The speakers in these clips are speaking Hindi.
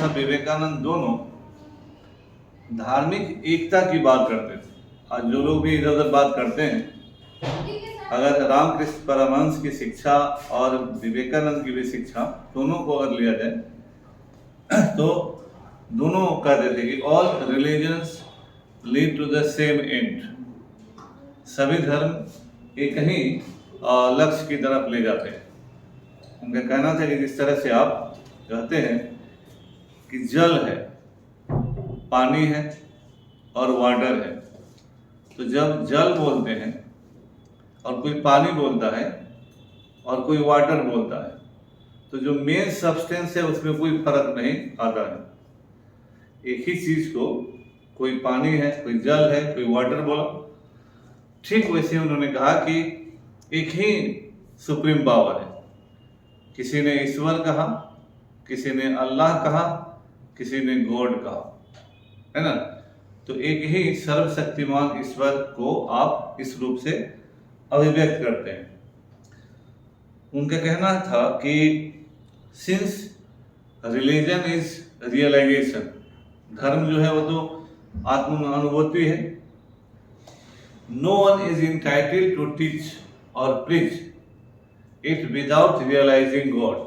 और विवेकानंद दोनों धार्मिक एकता की बात करते थे। आज जो लोग भी इधर उधर बात करते हैं, अगर रामकृष्ण परमहंस की शिक्षा और विवेकानंद की भी शिक्षा दोनों को अगर लिया जाए तो दोनों कहते थे कि all religions lead to the same end. सभी धर्म एक ही लक्ष्य की तरफ ले जाते हैं। उनका कहना था कि जिस तरह से आप कहते हैं कि जल है, पानी है और वाटर है, तो जब जल बोलते हैं और कोई पानी बोलता है और कोई वाटर बोलता है, तो जो मेन सब्सटेंस है उसमें कोई फर्क नहीं आता है। एक ही चीज को कोई पानी है, कोई जल है, कोई वाटर बोला। ठीक वैसे उन्होंने कहा कि एक ही सुप्रीम पावर है। किसी ने ईश्वर कहा, किसी ने अल्लाह कहा, किसी ने गॉड कहा, है ना। तो एक ही सर्वशक्तिमान ईश्वर को आप इस रूप से अभिव्यक्त करते हैं। उनका कहना था कि सिंस रिलीजन इज रियलाइजेशन, धर्म जो है वो तो आत्म अनुभूति है। No one is entitled to teach और preach it without realising God.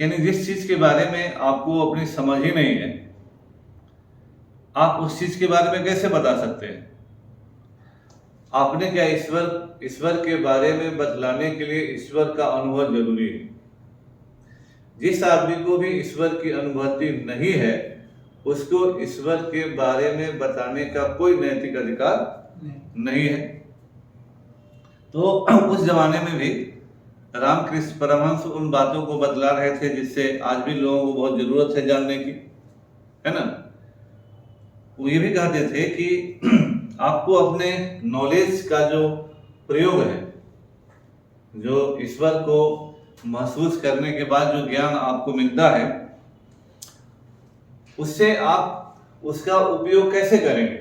यानी जिस चीज के बारे में आपको अपनी समझ ही नहीं है, आप उस चीज के बारे में कैसे बता सकते हैं? आपने क्या ईश्वर के बारे में बतलाने के लिए ईश्वर का अनुभव जरूरी है। जिस आदमी को भी ईश्वर की अनुभूति नहीं है, उसको ईश्वर के बारे में बताने का कोई नैतिक अधिकार नहीं है। तो उस जमाने में भी रामकृष्ण परमहंस उन बातों को बतला रहे थे जिससे आज भी लोगों को बहुत जरूरत है जानने की, है ना। वो ये भी कहते थे कि आपको अपने नॉलेज का जो प्रयोग है, जो ईश्वर को महसूस करने के बाद जो ज्ञान आपको मिलता है, उससे आप उसका उपयोग कैसे करेंगे?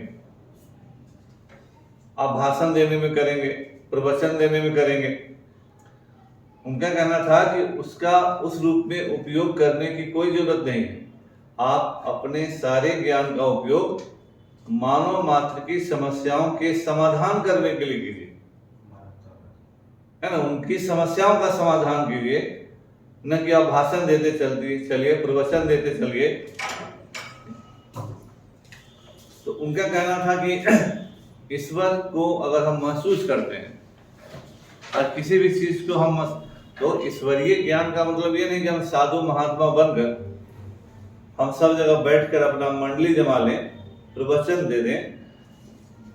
आप भाषण देने में करेंगे, प्रवचन देने में करेंगे। उनका कहना था कि उसका उस रूप में उपयोग करने की कोई जरूरत नहीं है। आप अपने सारे ज्ञान का उपयोग मानव मात्र की समस्याओं के समाधान करने के लिए कीजिए, है ना। उनकी समस्याओं का समाधान कीजिए, न कि आप भाषण देते चलिए, प्रवचन देते चलिए। तो उनका कहना था कि ईश्वर को अगर हम महसूस करते हैं और किसी भी चीज को हम, तो ईश्वरीय ज्ञान का मतलब ये नहीं कि हम साधु महात्मा बनकर हम सब जगह बैठकर अपना मंडली जमा लें, प्रवचन दे दें।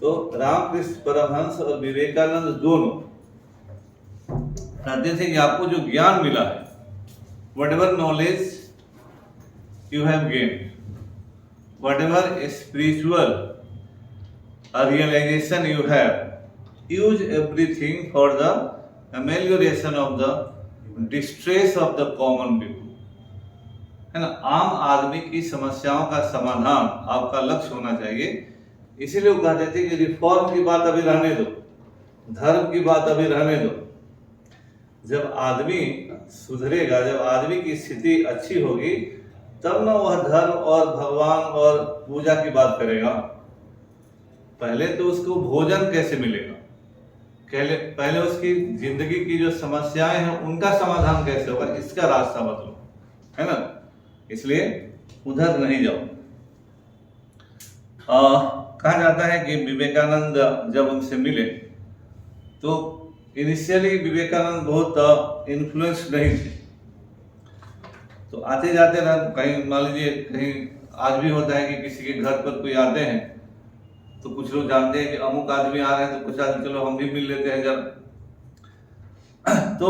तो रामकृष्ण परमहंस और विवेकानंद दोनों कहते थे कि आपको जो ज्ञान मिला है, whatever knowledge you have gained, whatever spiritual realization you have, use everything for the amelioration of the distress of the common people, है ना। आम आदमी की समस्याओं का समाधान आपका लक्ष्य होना चाहिए। इसीलिए वो कहते थे कि रिफॉर्म की बात अभी रहने दो, धर्म की बात अभी रहने दो। जब आदमी सुधरेगा, जब आदमी की स्थिति अच्छी होगी, तब ना वह धर्म और भगवान और पूजा की बात करेगा। पहले तो उसको भोजन कैसे मिलेगा, पहले उसकी जिंदगी की जो समस्याएं हैं उनका समाधान कैसे होगा, इसका रास्ता बदलो, है ना। इसलिए उधर नहीं जाओ। कहा जाता है कि विवेकानंद जब उनसे मिले तो इनिशियली विवेकानंद बहुत इन्फ्लुएंस नहीं थे। तो आते जाते ना, कहीं मान लीजिए कहीं आज भी होता है कि किसी के घर पर कोई आते हैं तो कुछ लोग जानते हैं कि अमुक आदमी आ रहे हैं, तो कुछ आदमी चलो हम भी मिल लेते हैं जरा। तो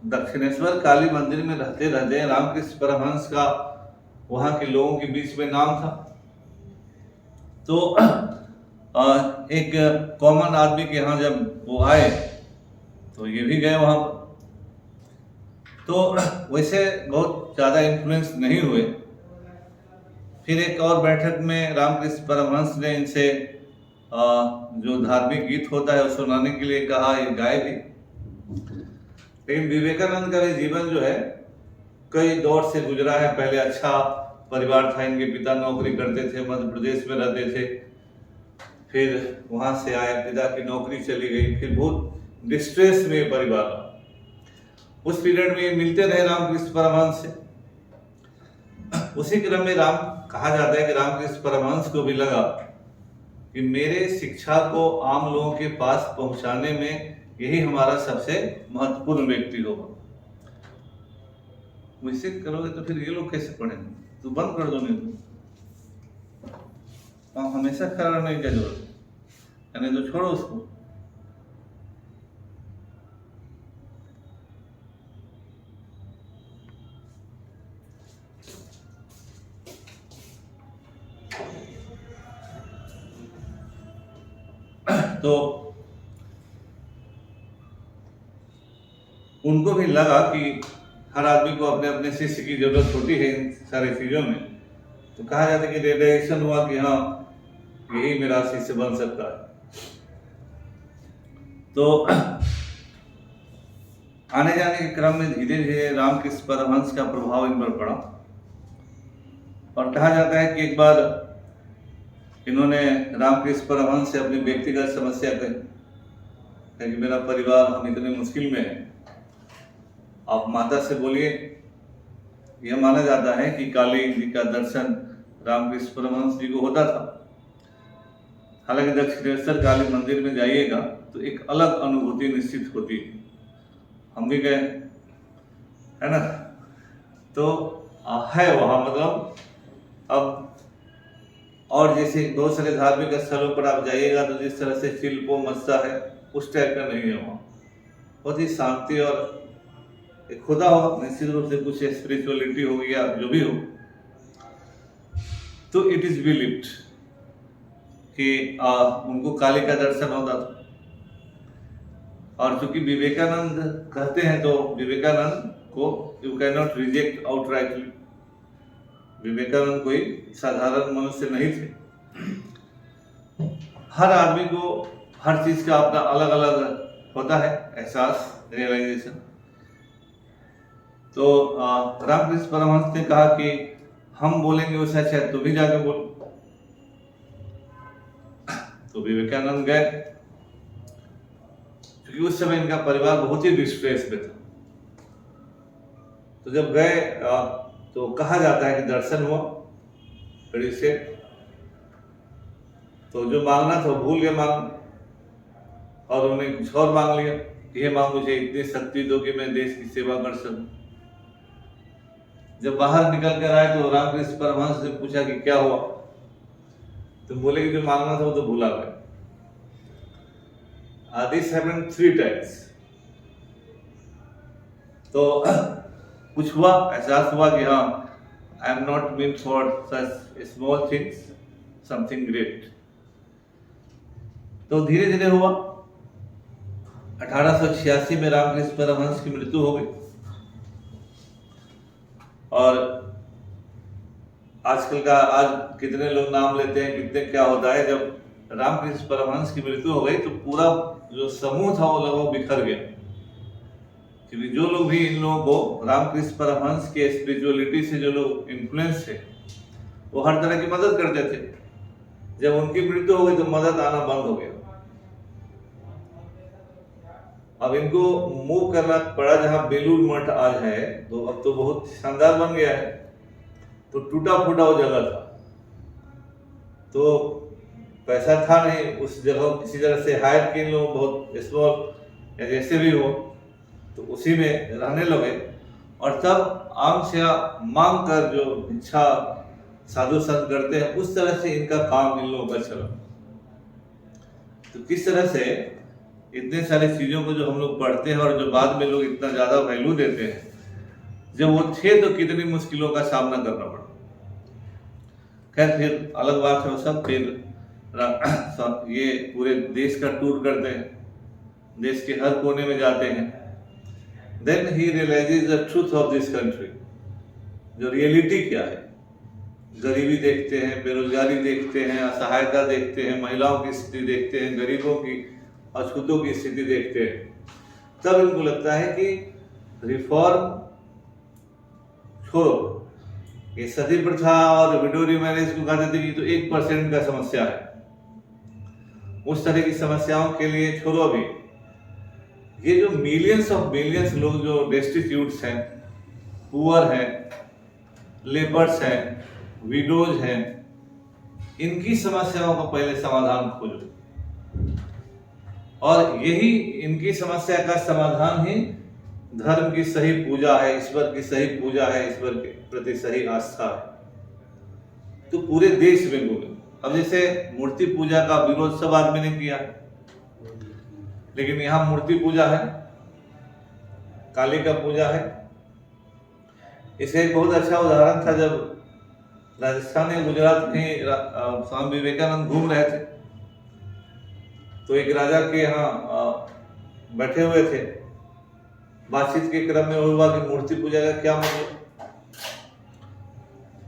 दक्षिणेश्वर काली मंदिर में रहते रहते रामकृष्ण परमहंस का वहां के लोगों के बीच में नाम था। तो एक कॉमन आदमी के यहाँ जब वो आए तो ये भी गए वहां पर। तो वैसे बहुत ज्यादा इन्फ्लुएंस नहीं हुए। फिर एक और बैठक में रामकृष्ण परमहंस ने इनसे जो धार्मिक गीत होता है उसे सुनाने के लिए कहा, ये गाए भी। लेकिन विवेकानंद का भी जीवन जो है कई दौर से गुजरा है। पहले अच्छा परिवार था, इनके पिता नौकरी करते थे, मध्य प्रदेश में रहते थे, फिर वहां से आए, पिता की नौकरी चली गई, फिर बहुत डिस्ट्रेस में परिवार रहा। उस पीरियड में मिलते रहे रामकृष्ण परमहंस से। उसी क्रम में कहा जाता है कि रामकृष्ण परमहंस को भी लगा कि मेरे शिक्षा को आम लोगों के पास पहुंचाने में यही हमारा सबसे महत्वपूर्ण व्यक्ति होगा। वैसे करोगे तो फिर ये लोग कैसे पढ़ेंगे? तो बंद कर दो, नहीं तो हमेशा खड़ा रहने की जरूरत है, यानी तो छोड़ो उसको। तो उनको भी लगा कि हर आदमी को अपने अपने शिष्य की जरूरत होती है इन सारी चीजों में। तो कहा जाता है कि रियलाइजेशन हुआ कि हाँ, यही मेरा शिष्य बन सकता है। तो आने जाने के क्रम में धीरे धीरे रामकृष्ण परमहंस का प्रभाव इन पर पड़ा, और कहा जाता है कि एक बार इन्होंने रामकृष्ण परमहंस से अपनी व्यक्तिगत समस्या कही कि मेरा परिवार, हम इतने मुश्किल में हैं, आप माता से बोलिए। यह माना जाता है कि काली जी का दर्शन रामकृष्ण परमहंस जी को होता था। हालांकि दक्षिणेश्वर काली मंदिर में जाइएगा तो एक अलग अनुभूति निश्चित होती है। हम भी गए, है ना, तो है वहाँ, मतलब अब और जैसे बहुत सारे धार्मिक स्थलों पर आप जाइएगा तो जिस तरह से शिल्पो मस्सा है, उस टाइप का नहीं है वहाँ। बहुत ही शांति और एक खुदा हो, निश्चित रूप से कुछ स्पिरिचुअलिटी हो या जो भी हो। तो इट इज बिलीव्ड कि उनको काली का दर्शन होता था। और चूंकि विवेकानंद कहते हैं, तो विवेकानंद को you can not reject outrightly. Vivekananda कोई साधारण मनुष्य नहीं थे। हर आदमी को हर चीज का अपना अलग अलग होता है एहसास, रियलाइजेशन। तो रामकृष्ण परमहंस ने कहा कि हम बोलेंगे उससे अच्छा है तू भी जाके बोल। तो विवेकानंद गए, क्योंकि उस समय इनका परिवार बहुत ही डिस्ट्रेस में था। तो जब गए तो कहा जाता है कि दर्शन हुआ बड़ी से, तो जो मांगना था भूल गए मांगना, और उन्होंने कुछ और मांग लिया। ये मांग, मुझे इतनी शक्ति दो कि मैं देश की सेवा कर सकूं। जब बाहर निकल कर आए तो रामकृष्ण परमहंस से पूछा कि क्या हुआ, तो बोले कि जो मांगना था वो तो भूला गए। This happened 3 times। तो कुछ हुआ, एहसास हुआ कि हाँ, I am not mean for such small things, something great. तो धीरे धीरे हुआ। 1886 में रामकृष्ण परमहंस की मृत्यु हो गई। और आजकल का, आज कितने लोग नाम लेते हैं, कितने क्या होता है। जब रामकृष्ण परमहंस की मृत्यु हो गई तो पूरा जो समूह था वो लगभग बिखर गया, क्योंकि जो लोग भी इन लोगों को रामकृष्ण परमहंस के स्पिरिचुअलिटी से जो लोग इन्फ्लुएंस थे, वो हर तरह की मदद करते थे। जब उनकी मृत्यु हो गई तो मदद आना बंद हो गया। अब इनको मूव करना पड़ा जहां बेलूर मठ आज है, तो अब तो बहुत शानदार बन गया है। तो टूटा फूटा वो जगह था, तो पैसा था नहीं, उस जगह किसी तरह से हायर किए लोग, बहुत स्मॉल या जैसे भी हो, तो उसी में रहने लगे। और तब आम से मांग कर जो इच्छा साधु संत करते हैं, उस तरह से इनका काम इन लोगों का चला। तो किस तरह से इतने सारी चीजों को जो हम लोग पढ़ते हैं और जो बाद में लोग इतना ज्यादा वैल्यू देते हैं, जब वो थे तो कितनी मुश्किलों का सामना करना पड़ा। खैर, फिर अलग बात है वो सब। फिर ये पूरे देश का टूर करते हैं, देश के हर कोने में जाते हैं। Then he realises the truth of this country, जो रियलिटी क्या है। गरीबी देखते हैं, बेरोजगारी देखते हैं, असहायता देखते हैं, महिलाओं की स्थिति देखते हैं, गरीबों की, अछूतों की स्थिति देखते हैं। तब इनको लगता है कि रिफॉर्म छोड़ो, ये सती प्रथा और विडोरी मैरिज को कहते थे कि तो 1% का समस्या है, उस तरह की समस्याओं के लिए छोड़ो अभी। ये जो मिलियंस ऑफ मिलियंस लोग जो डेस्टिट्यूट्स हैं, पुअर हैं, लेपर्स हैं, विडोज हैं, इनकी समस्याओं का पहले समाधान खोजो। और यही इनकी समस्या का समाधान ही धर्म की सही पूजा है, ईश्वर की सही पूजा है, ईश्वर के प्रति सही आस्था है। तो पूरे देश में घूमे। अब जैसे मूर्ति पूजा का विरोध सब आदमी ने किया, लेकिन यहाँ मूर्ति पूजा है, काली का पूजा है। इसका एक बहुत अच्छा उदाहरण था, जब राजस्थान या गुजरात में स्वामी विवेकानंद घूम रहे थे, तो एक राजा के यहाँ बैठे हुए थे। बातचीत के क्रम में हुआ कि मूर्ति पूजा का क्या मतलब।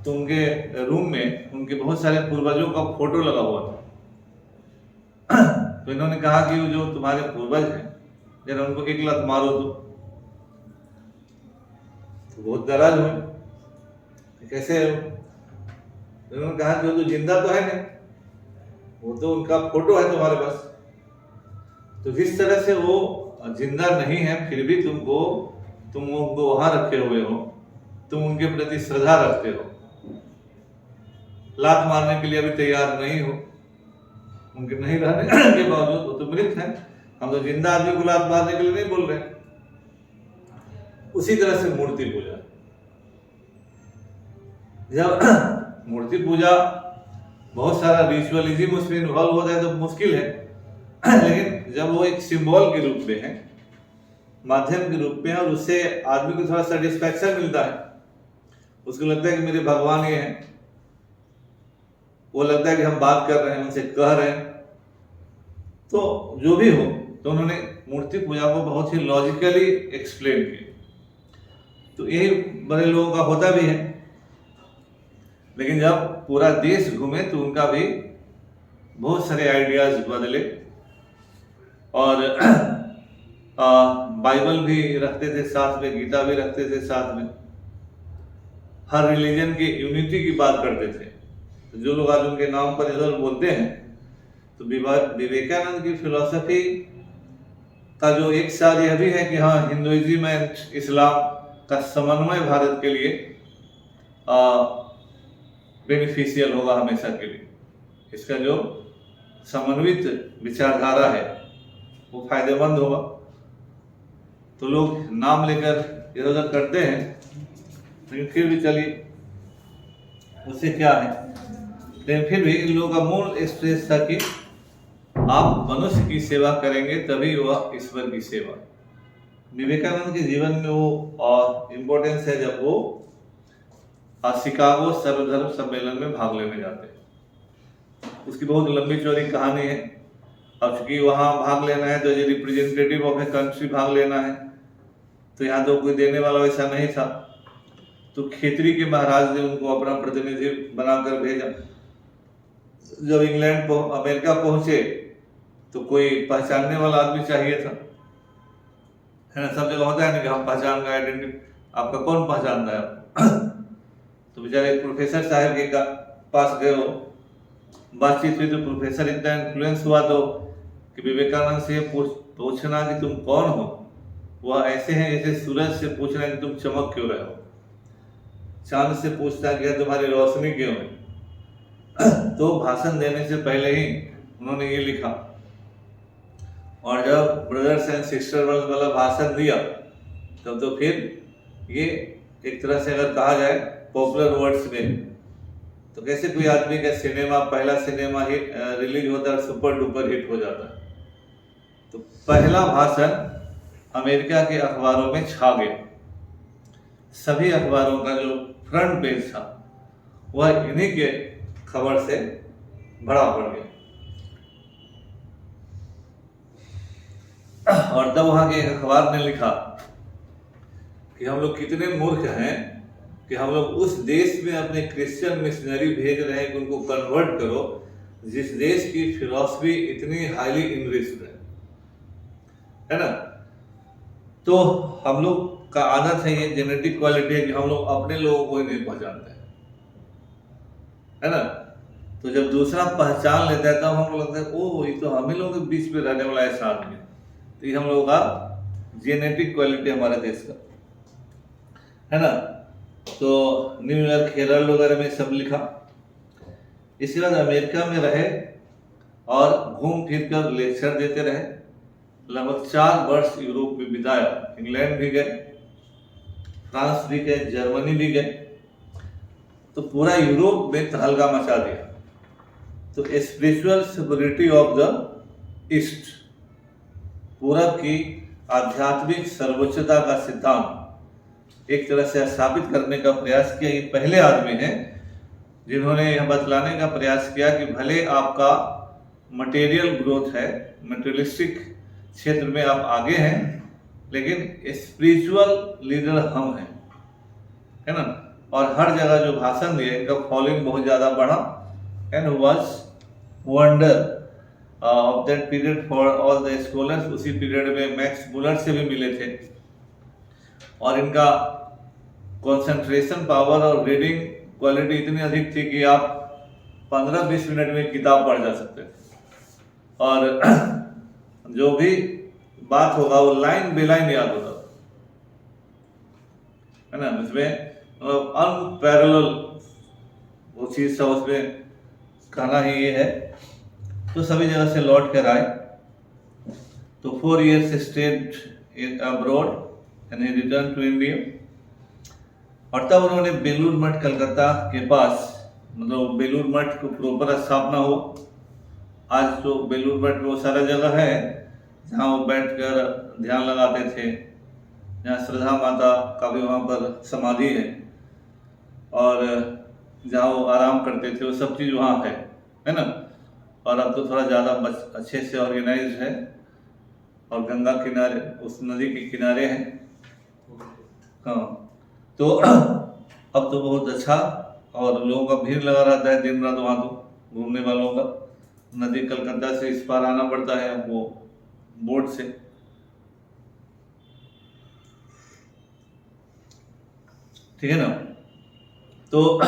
तो उनके रूम में उनके बहुत सारे पूर्वजों का फोटो लगा हुआ था। तो इन्होंने कहा कि जो तुम्हारे पूर्वज हैं, जरा उनको एक लात मारो। तो बहुत नाराज हुए, कैसे है? उन्होंने कहा कि वो तो जिंदा तो है नहीं, वो तो उनका फोटो है तुम्हारे पास। तो जिस तरह से वो जिंदा नहीं है, फिर भी तुम उनको वहां रखे हुए हो, तुम उनके प्रति श्रद्धा रखते हो, लात मारने के लिए अभी तैयार नहीं हो, उनके नहीं रहने के बावजूद। वो तो मृत है, हम तो जिंदा आदमी को लात मारने के लिए नहीं बोल रहे। उसी तरह से मूर्ति पूजा, जब मूर्ति पूजा बहुत सारा रिचुअलिज्म उसमें इन्वॉल्व होता है तो मुश्किल है, लेकिन जब वो एक सिंबल के रूप में है, माध्यम के रूप में है, और उससे आदमी को थोड़ा सेटिस्फैक्शन मिलता है, उसको लगता है कि मेरे भगवान ये हैं, वो लगता है कि हम बात कर रहे हैं, उनसे कह रहे हैं, तो जो भी हो। तो उन्होंने मूर्ति पूजा को बहुत ही लॉजिकली एक्सप्लेन किया। तो यही बड़े लोगों का होता भी है, लेकिन जब पूरा देश घूमे तो उनका भी बहुत सारे आइडियाज बदले। और बाइबल भी रखते थे साथ में, गीता भी रखते थे साथ में, हर रिलीजन की यूनिटी की बात करते थे। तो जो लोग आज उनके नाम पर इधर बोलते हैं, तो विवेकानंद की फिलॉसफी का जो एक सार यह भी है कि हाँ, हिंदुइज्म एंड इस्लाम का समन्वय भारत के लिए बेनिफिशियल होगा हमेशा के लिए। इसका जो समन्वित विचारधारा है वो फायदेमंद होगा। तो लोग नाम लेकर इधर उधर करते हैं, लेकिन फिर भी चलिए, उससे क्या है। लेकिन फिर भी इन लोगों का मूल स्ट्रेस था कि आप मनुष्य की सेवा करेंगे तभी वह ईश्वर की सेवा। विवेकानंद के जीवन में वो इम्पोर्टेंस है जब वो शिकागो सर्वधर्म सम्मेलन में भाग लेने जाते हैं। उसकी बहुत लंबी चौड़ी कहानी है। अब चूंकि वहाँ भाग लेना है तो ये रिप्रेजेंटेटिव ऑफ ए कंट्री भाग लेना है, तो यहाँ तो कोई देने वाला वैसा नहीं था। तो खेतरी के महाराज ने उनको अपना प्रतिनिधि बनाकर भेजा। जब इंग्लैंड अमेरिका पहुंचे तो कोई पहचानने वाला आदमी चाहिए था, है ना। सब जगह होता है ना कि हम पहचान गए, आइडेंटिटी, आपका कौन पहचान रहा है। तो बेचारे एक प्रोफेसर साहब के पास गए, हो बातचीत हुई, तो प्रोफेसर इतना इन्फ्लुएंस हुआ तो कि विवेकानंद से पूछना कि तुम कौन हो, वह ऐसे हैं जैसे सूरज से पूछना कि तुम चमक क्यों रहे हो, चांद से पूछना कि तुम्हारी रोशनी क्यों है। तो भाषण देने से पहले ही उन्होंने ये लिखा, और जब ब्रदर्स एंड सिस्टर वाला भाषण दिया तब तो फिर ये एक तरह से अगर कहा जाए पॉपुलर वर्ड्स में, तो कैसे कोई आदमी का सिनेमा, पहला सिनेमा हिट रिलीज होता है, सुपर डुपर हिट हो जाता है। तो पहला भाषण अमेरिका के अखबारों में छा गया। सभी अखबारों का जो फ्रंट पेज था वह इन्हीं के खबर से भरा पड़ गया। और तब वहां के एक अखबार ने लिखा कि हम लोग कितने मूर्ख हैं कि हम लोग उस देश में अपने क्रिश्चियन मिशनरी भेज रहे हैं कि उनको कन्वर्ट करो, जिस देश की फिलॉसफी इतनी हाईली इनरिच्ड है ना। तो हम लोग का आदत है, ये जेनेटिक क्वालिटी है कि हम लोग अपने लोगों को ही नहीं पहचानते हैं, है ना। तो जब दूसरा पहचान लेता है तब हम लोग लगता है ओ ये तो हम ही लोगों के बीच में रहने वाला ऐसा आदमी है। तो ये हम लोगों का जेनेटिक क्वालिटी हमारे देश का, है ना। तो न्यूयॉर्क हेराल्ड वगैरह में सब लिखा। इसके बाद अमेरिका में रहे और घूम फिर कर लेक्चर देते रहे। लगभग 4 वर्ष यूरोप में बिताया। इंग्लैंड भी गए, फ्रांस भी गए, जर्मनी भी गए, तो पूरा यूरोप में तहलका मचा दिया। तो स्पिरिचुअल सुपरिटी ऑफ द ईस्ट, पूरब की आध्यात्मिक सर्वोच्चता का सिद्धांत एक तरह से स्थापित करने का प्रयास किया। ये पहले आदमी हैं जिन्होंने यह बतलाने का प्रयास किया कि भले आपका मटेरियल ग्रोथ है, मटेरियलिस्टिक क्षेत्र में आप आगे हैं, लेकिन स्पिरिचुअल लीडर हम हैं, है ना। और हर जगह जो भाषण दिए इनका फॉलोइंग बहुत ज़्यादा बढ़ा। And was wonder of that period for all the scholars. उसी पीरियड में मैक्स मुलर से भी मिले थे और इनका कंसंट्रेशन पावर और रीडिंग क्वालिटी इतनी अधिक थी कि आप 15-20 मिनट में किताब पढ़ जा सकते थे और जो भी बात होगा वो लाइन बे लाइन याद होता, है ना। इसमें अनपैरेलल वो चीज था, उसमें कहना ही ये है। तो सभी जगह से लौट कर आए। तो 4 years stayed abroad and he return to India. और तब उन्होंने बेलूर मठ कलकत्ता के पास, मतलब बेलूर मठ को प्रॉपर स्थापना हो। आज तो बेलूर मठ में वो सारा जगह है जहाँ वो बैठकर ध्यान लगाते थे, जहाँ श्रद्धा माता का भी वहाँ पर समाधि है और जहाँ वो आराम करते थे, वो सब चीज़ वहाँ है ना। और अब तो थोड़ा ज़्यादा अच्छे से ऑर्गेनाइज है और गंगा किनारे, उस नदी के किनारे है। हाँ, तो अब तो बहुत अच्छा और लोगों का भीड़ लगा रहता है दिन रात वहाँ। तो घूमने वालों का नदी कलकत्ता से इस पार आना पड़ता है वो बोट से। ठीक है ना। तो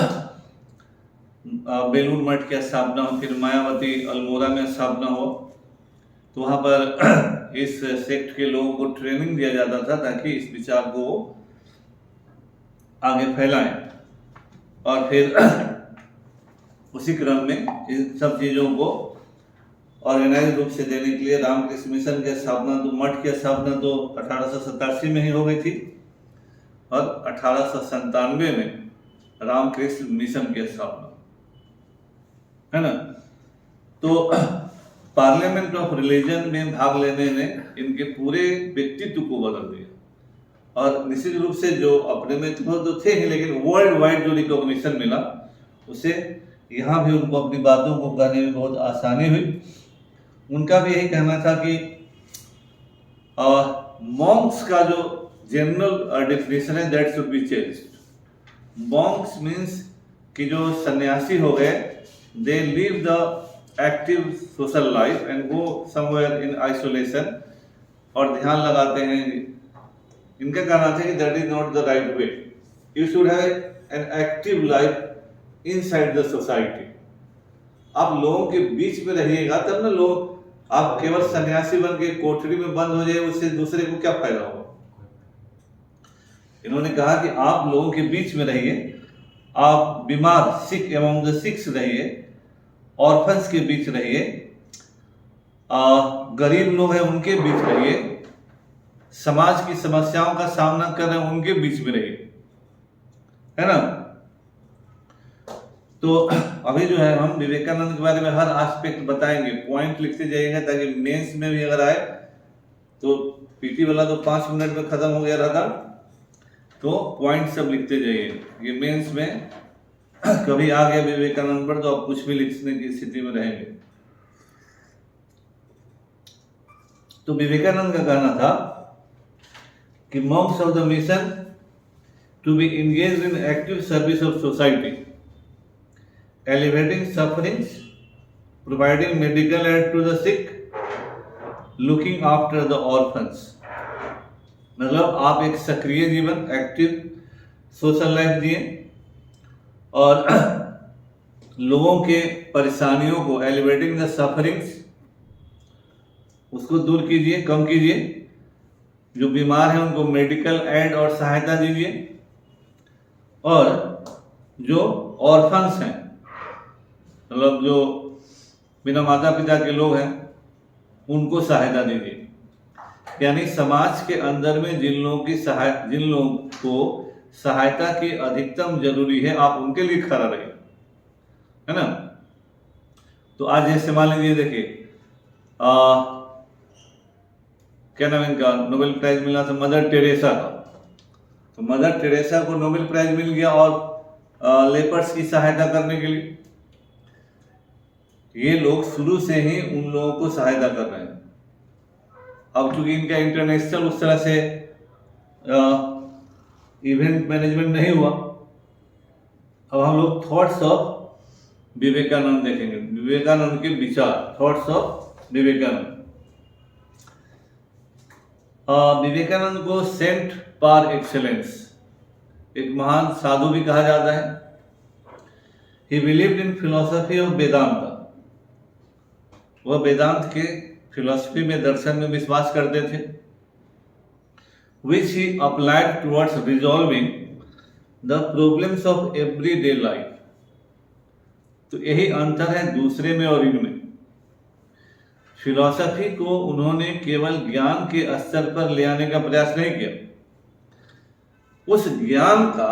बेलूर मठ की स्थापना हो, फिर मायावती अल्मोड़ा में स्थापना हो। तो वहाँ पर इस सेक्ट के लोगों को ट्रेनिंग दिया जाता था ताकि इस विचार को आगे फैलाएं। और फिर उसी क्रम में इन सब चीज़ों को ऑर्गेनाइज रूप से देने के लिए रामकृष्ण मिशन की स्थापना, तो मठ की स्थापना तो 1887 में ही हो गई थी और 1897 में रामकृष्ण मिशन की स्थापना, है ना। तो पार्लियामेंट ऑफ रिलीजन में भाग लेने ने इनके पूरे व्यक्तित्व को बदल दिया। और निश्चित रूप से जो अपने में तो थे ही, लेकिन वर्ल्ड वाइड जो रिकॉग्निशन मिला उसे यहाँ भी उनको अपनी बातों को कहने में बहुत आसानी हुई। उनका भी यही कहना था कि मॉन्क्स का जो जनरल डेफिनेशन है that should be changed. Monks means कि जो सन्यासी हो गए, they leave the active social life and go somewhere in isolation और ध्यान लगाते हैं। इनका कहना था कि that is not the right way. You should have an active life inside the society. आप लोगों के बीच में रहिएगा तब ना लोग, आप केवल सन्यासी बन के कोठरी में बंद हो जाए, उससे दूसरे को क्या फायदा होगा। इन्होंने कहा कि आप लोगों के बीच में रहिए, आप बीमार सिक एवं द सिक्स रहिए, ऑर्फन्स के बीच रहिए, गरीब लोग हैं उनके बीच रहिए, समाज की समस्याओं का सामना कर रहे हैं उनके बीच में रहिए, है ना। तो अभी जो है हम विवेकानंद के बारे में हर एस्पेक्ट बताएंगे, पॉइंट लिखते जाइएगा ताकि मेंस में भी अगर आए तो पीटी वाला तो 5 मिनट में खत्म हो गया रहता, तो पॉइंट सब लिखते जाइए। ये मेंस में कभी आ गया विवेकानंद पर तो आप कुछ भी लिखने की स्थिति में रहेंगे। तो विवेकानंद का कहना था कि monks of the mission to be engaged in active service of society, alleviating sufferings, providing medical aid to the sick, looking after the orphans, मतलब आप एक सक्रिय जीवन, एक्टिव सोशल लाइफ जिए और लोगों के परेशानियों को, एलिवेटिंग द सफरिंग्स, उसको दूर कीजिए, कम कीजिए। जो बीमार हैं उनको मेडिकल एड और सहायता दीजिए, और जो ऑर्फन्स हैं, मतलब जो बिना माता पिता के लोग हैं, उनको सहायता दीजिए। यानी समाज के अंदर में जिन लोगों को सहायता की अधिकतम जरूरी है, आप उनके लिए खड़ा रहिए, है ना। तो आज जैसे मान लीजिए, देखिए क्या नाम इनका, नोबेल प्राइज मिला था मदर टेरेसा का। तो मदर टेरेसा को नोबेल प्राइज मिल गया और लेपर्स की सहायता करने के लिए। ये लोग शुरू से ही उन लोगों को सहायता कर रहे हैं। अब चूंकि इनका इंटरनेशनल उस तरह से इवेंट मैनेजमेंट नहीं हुआ, अब हम लोग थॉट्स ऑफ विवेकानंद देखेंगे, विवेकानंद के विचार, थॉट्स ऑफ विवेकानंद। विवेकानंद को सेंट पार एक्सेलेंस, एक महान साधु भी कहा जाता है। ही believed in philosophy of Vedanta, वह वेदांत के फिलोसफी में, दर्शन में विश्वास करते थे। Which he applied towards resolving the problems of everyday life. तो यही अंतर है दूसरे में और इनमें। फिलॉसफी को उन्होंने केवल ज्ञान के स्तर पर ले आने का प्रयास नहीं किया, उस ज्ञान का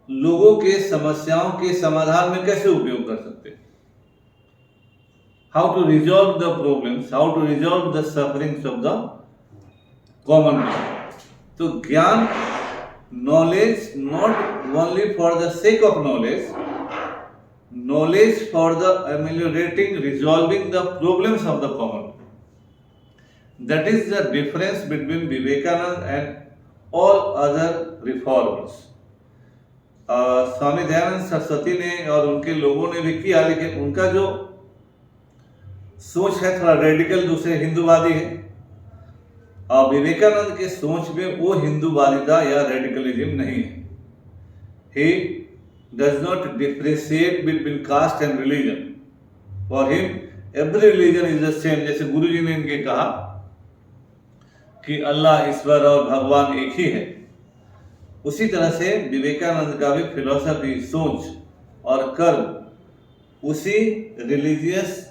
लोगों के समस्याओं के समाधान में कैसे उपयोग कर सकते, how to resolve the problems, how to resolve the sufferings of the common people. तो ज्ञान, knowledge not only for the sake of knowledge, knowledge for the ameliorating, resolving the problems of the common. That is the difference between Vivekananda and all other reformers. Swami Dayanand Saraswati ने और उनके लोगों ने भी किया, लेकिन उनका जो सोच है थोड़ा रेडिकल, दूसरे हिंदूवादी है। और विवेकानंद के सोच में वो हिंदूवादिता या रेडिकलिज्म नहीं है। He does not differentiate between caste and religion. For him, every religion is the same. जैसे गुरुजी ने इनके कहा कि अल्लाह, ईश्वर और भगवान एक ही है, उसी तरह से विवेकानंद का भी फिलॉसफी, सोच और कर्म उसी रिलीजियस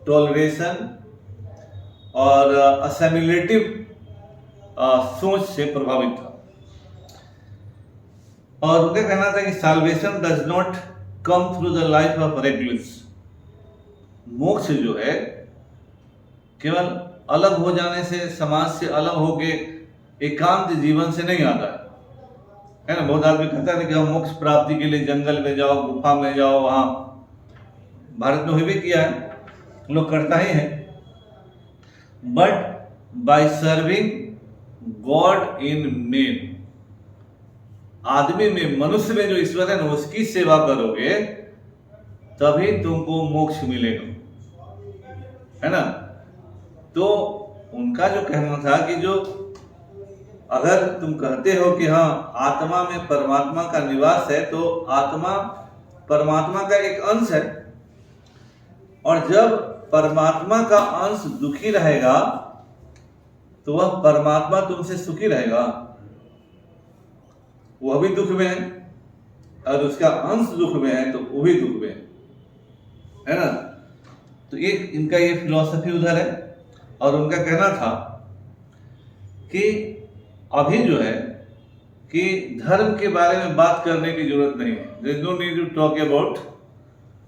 टॉलरेशन और असेमिलेटिव सोच से प्रभावित था। और उनका कहना था कि salvation does not come through the life of regulars. मोक्ष जो है केवल अलग हो जाने से, समाज से अलग होके एकांत जीवन से नहीं आता है ना। बहुत आदमी कहता है कि हम मोक्ष प्राप्ति के लिए जंगल में जाओ, गुफा में जाओ, वहां भारत में भी किया है, लोग करता ही है। But by serving God in man, आदमी में, मनुष्य में जो ईश्वर है ना, उसकी सेवा करोगे तभी तुमको मोक्ष मिलेगा, है ना। तो उनका जो कहना था कि जो अगर तुम कहते हो कि हाँ आत्मा में परमात्मा का निवास है, तो आत्मा परमात्मा का एक अंश है, और जब परमात्मा का अंश दुखी रहेगा तो वह परमात्मा तुमसे सुखी रहेगा। वह भी दुख में है और उसका अंश दुख में है, तो वो भी दुख में है ना। तो एक इनका ये फिलॉसफी उधर है। और उनका कहना था कि अभी जो है कि धर्म के बारे में बात करने की जरूरत नहीं है, there is no need to talk about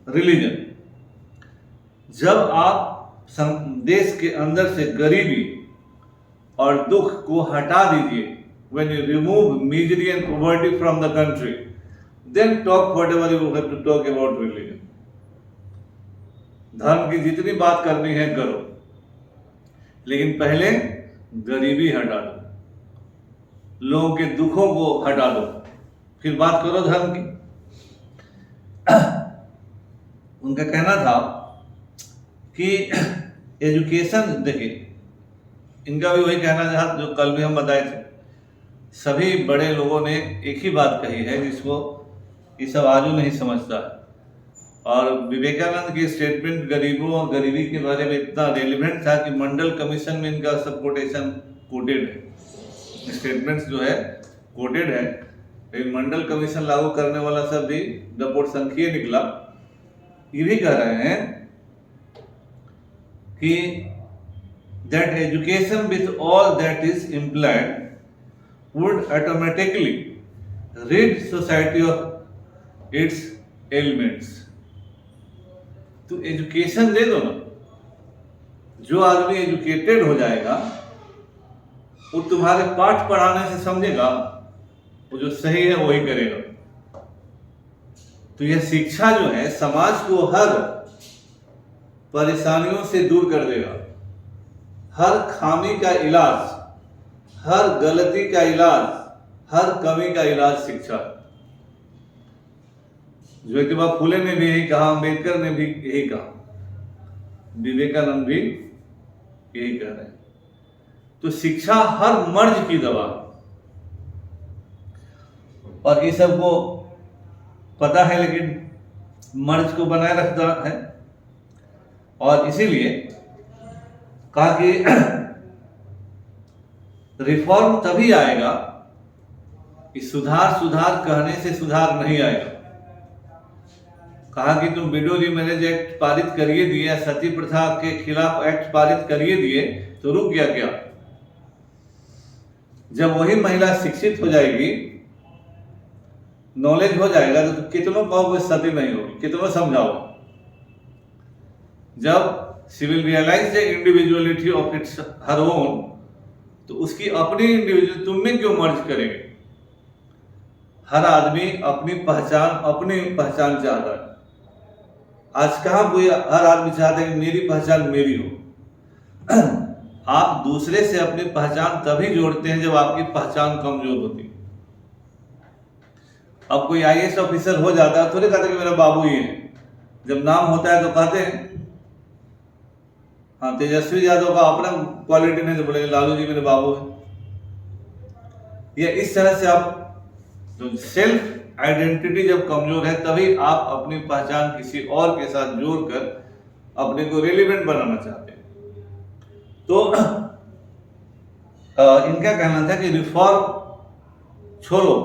religion. जब आप देश के अंदर से गरीबी और दुख को हटा दीजिए, when you remove misery and poverty from the country, then talk whatever you have to talk about religion. धर्म की जितनी बात करनी है करो, लेकिन पहले गरीबी हटा दो, लोगों के दुखों को हटा दो, फिर बात करो धर्म की। उनका कहना था कि एजुकेशन, देखिए इनका भी वही कहना था जो कल भी हम बताए थे, सभी बड़े लोगों ने एक ही बात कही है जिसको ये सब आजू नहीं समझता है। और विवेकानंद की स्टेटमेंट गरीबों और गरीबी के बारे में इतना रेलिवेंट था कि मंडल कमीशन में इनका सब कोटेशन कोटेड है, स्टेटमेंट्स जो है कोटेड है। लेकिन मंडल कमीशन लागू करने वाला सब भी रिपोर्ट संख्यीय निकला। ये भी कह रहे हैं कि that education with all that is implied would automatically rid society of its ailments। तो एजुकेशन दे दो ना, जो आदमी एजुकेटेड हो जाएगा वो तुम्हारे पाठ पढ़ाने से समझेगा, वो जो सही है वही करेगा। तो यह शिक्षा जो है समाज को हर परेशानियों से दूर कर देगा, हर खामी का इलाज, हर गलती का इलाज, हर कमी का इलाज शिक्षा। ज्योतिबा फुले ने भी यही कहा, अम्बेडकर ने भी यही कहा, विवेकानंद भी यही कह रहे हैं। तो शिक्षा हर मर्ज की दवा, और ये सबको पता है लेकिन मर्ज को बनाए रखता है। और इसीलिए कहा कि रिफॉर्म तभी आएगा कि सुधार कहने से सुधार नहीं आएगा। कहा कि तुम विडो रीमैरिज एक्ट पारित करिए दिए, सती प्रथा के खिलाफ एक्ट पारित करिए दिए, तो रुक गया क्या? जब वही महिला शिक्षित हो जाएगी, नॉलेज हो जाएगा, तो कितनों कहोगे सती नहीं होगी, कितनों समझाओ। जब civil realise the individuality of its her own, तो उसकी अपनी इंडिविजुअल तुम में क्यों मर्ज करेंगे? हर आदमी अपनी पहचान चाहता है। आज कहाँ कोई हर आदमी चाहता है कि मेरी पहचान मेरी हो। आप दूसरे से अपनी पहचान तभी जोड़ते हैं जब आपकी पहचान कमजोर होती है। अब कोई आईएएस ऑफिसर हो जाता है, थोड़े कहते कि मेरा बाबू ही है। जब नाम होता है तो कहते हैं, हाँ तेजस्वी यादव का अपना क्वालिटी नहीं तो बोलेंगे लालू जी मेरे बाबू है। या इस तरह से आप तो सेल्फ आइडेंटिटी जब कमजोर है तभी आप अपनी पहचान किसी और के साथ जोड़कर अपने को रेलिवेंट बनाना चाहते हैं। तो इनका कहना था कि रिफॉर्म छोड़ो,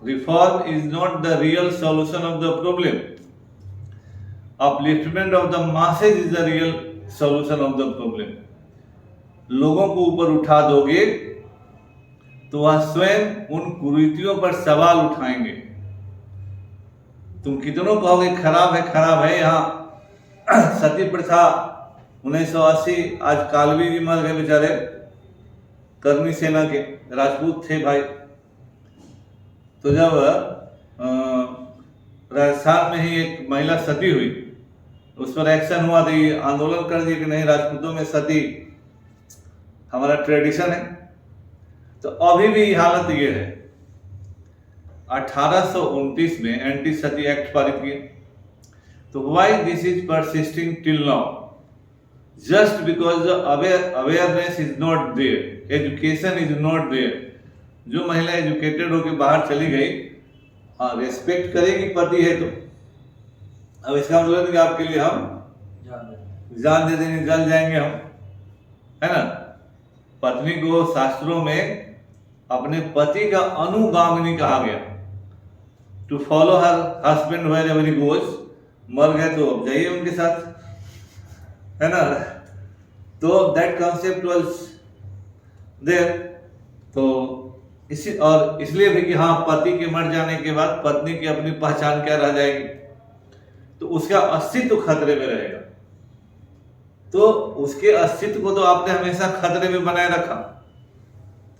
reform is not the real solution of the problem, upliftment of the masses is the real solution of the problem. लोगों को ऊपर उठा दोगे तो वह स्वयं उन कुरीतियों पर सवाल उठाएंगे। तुम कितनों कहोगे खराब है। यहाँ सती प्रथा 1980, आज कालवी जी मर गए बेचारे, कर्मी सेना के राजपूत थे भाई। तो जब राजस्थान में ही एक महिला सती हुई, उस पर एक्शन हुआ, तो ये आंदोलन कर दिया कि नहीं, राजपूतों में सती हमारा ट्रेडिशन है। तो अभी भी हालत ये है। 1829 में एंटी सती एक्ट पारित किए। तो why this is persisting till now? Just because the awareness is not there, education is not there. जो महिला एजुकेटेड होकर बाहर चली गई, हाँ रेस्पेक्ट करेगी पति है तो। अब इसका मतलब नहीं कि आपके लिए हम जान दे देंगे, जल जाएंगे हम, है ना। पत्नी को शास्त्रों में अपने पति का अनुगामिनी कहा गया, to follow her husband wherever he goes. मर गए तो अब जाइए उनके साथ, है ना। तो दैट कॉन्सेप्ट वाज देयर। तो इसलिए भी कि हाँ, पति के मर जाने के बाद पत्नी की अपनी पहचान क्या रह जाएगी, तो उसका अस्तित्व खतरे में रहेगा। तो उसके अस्तित्व को तो आपने हमेशा खतरे में बनाए रखा,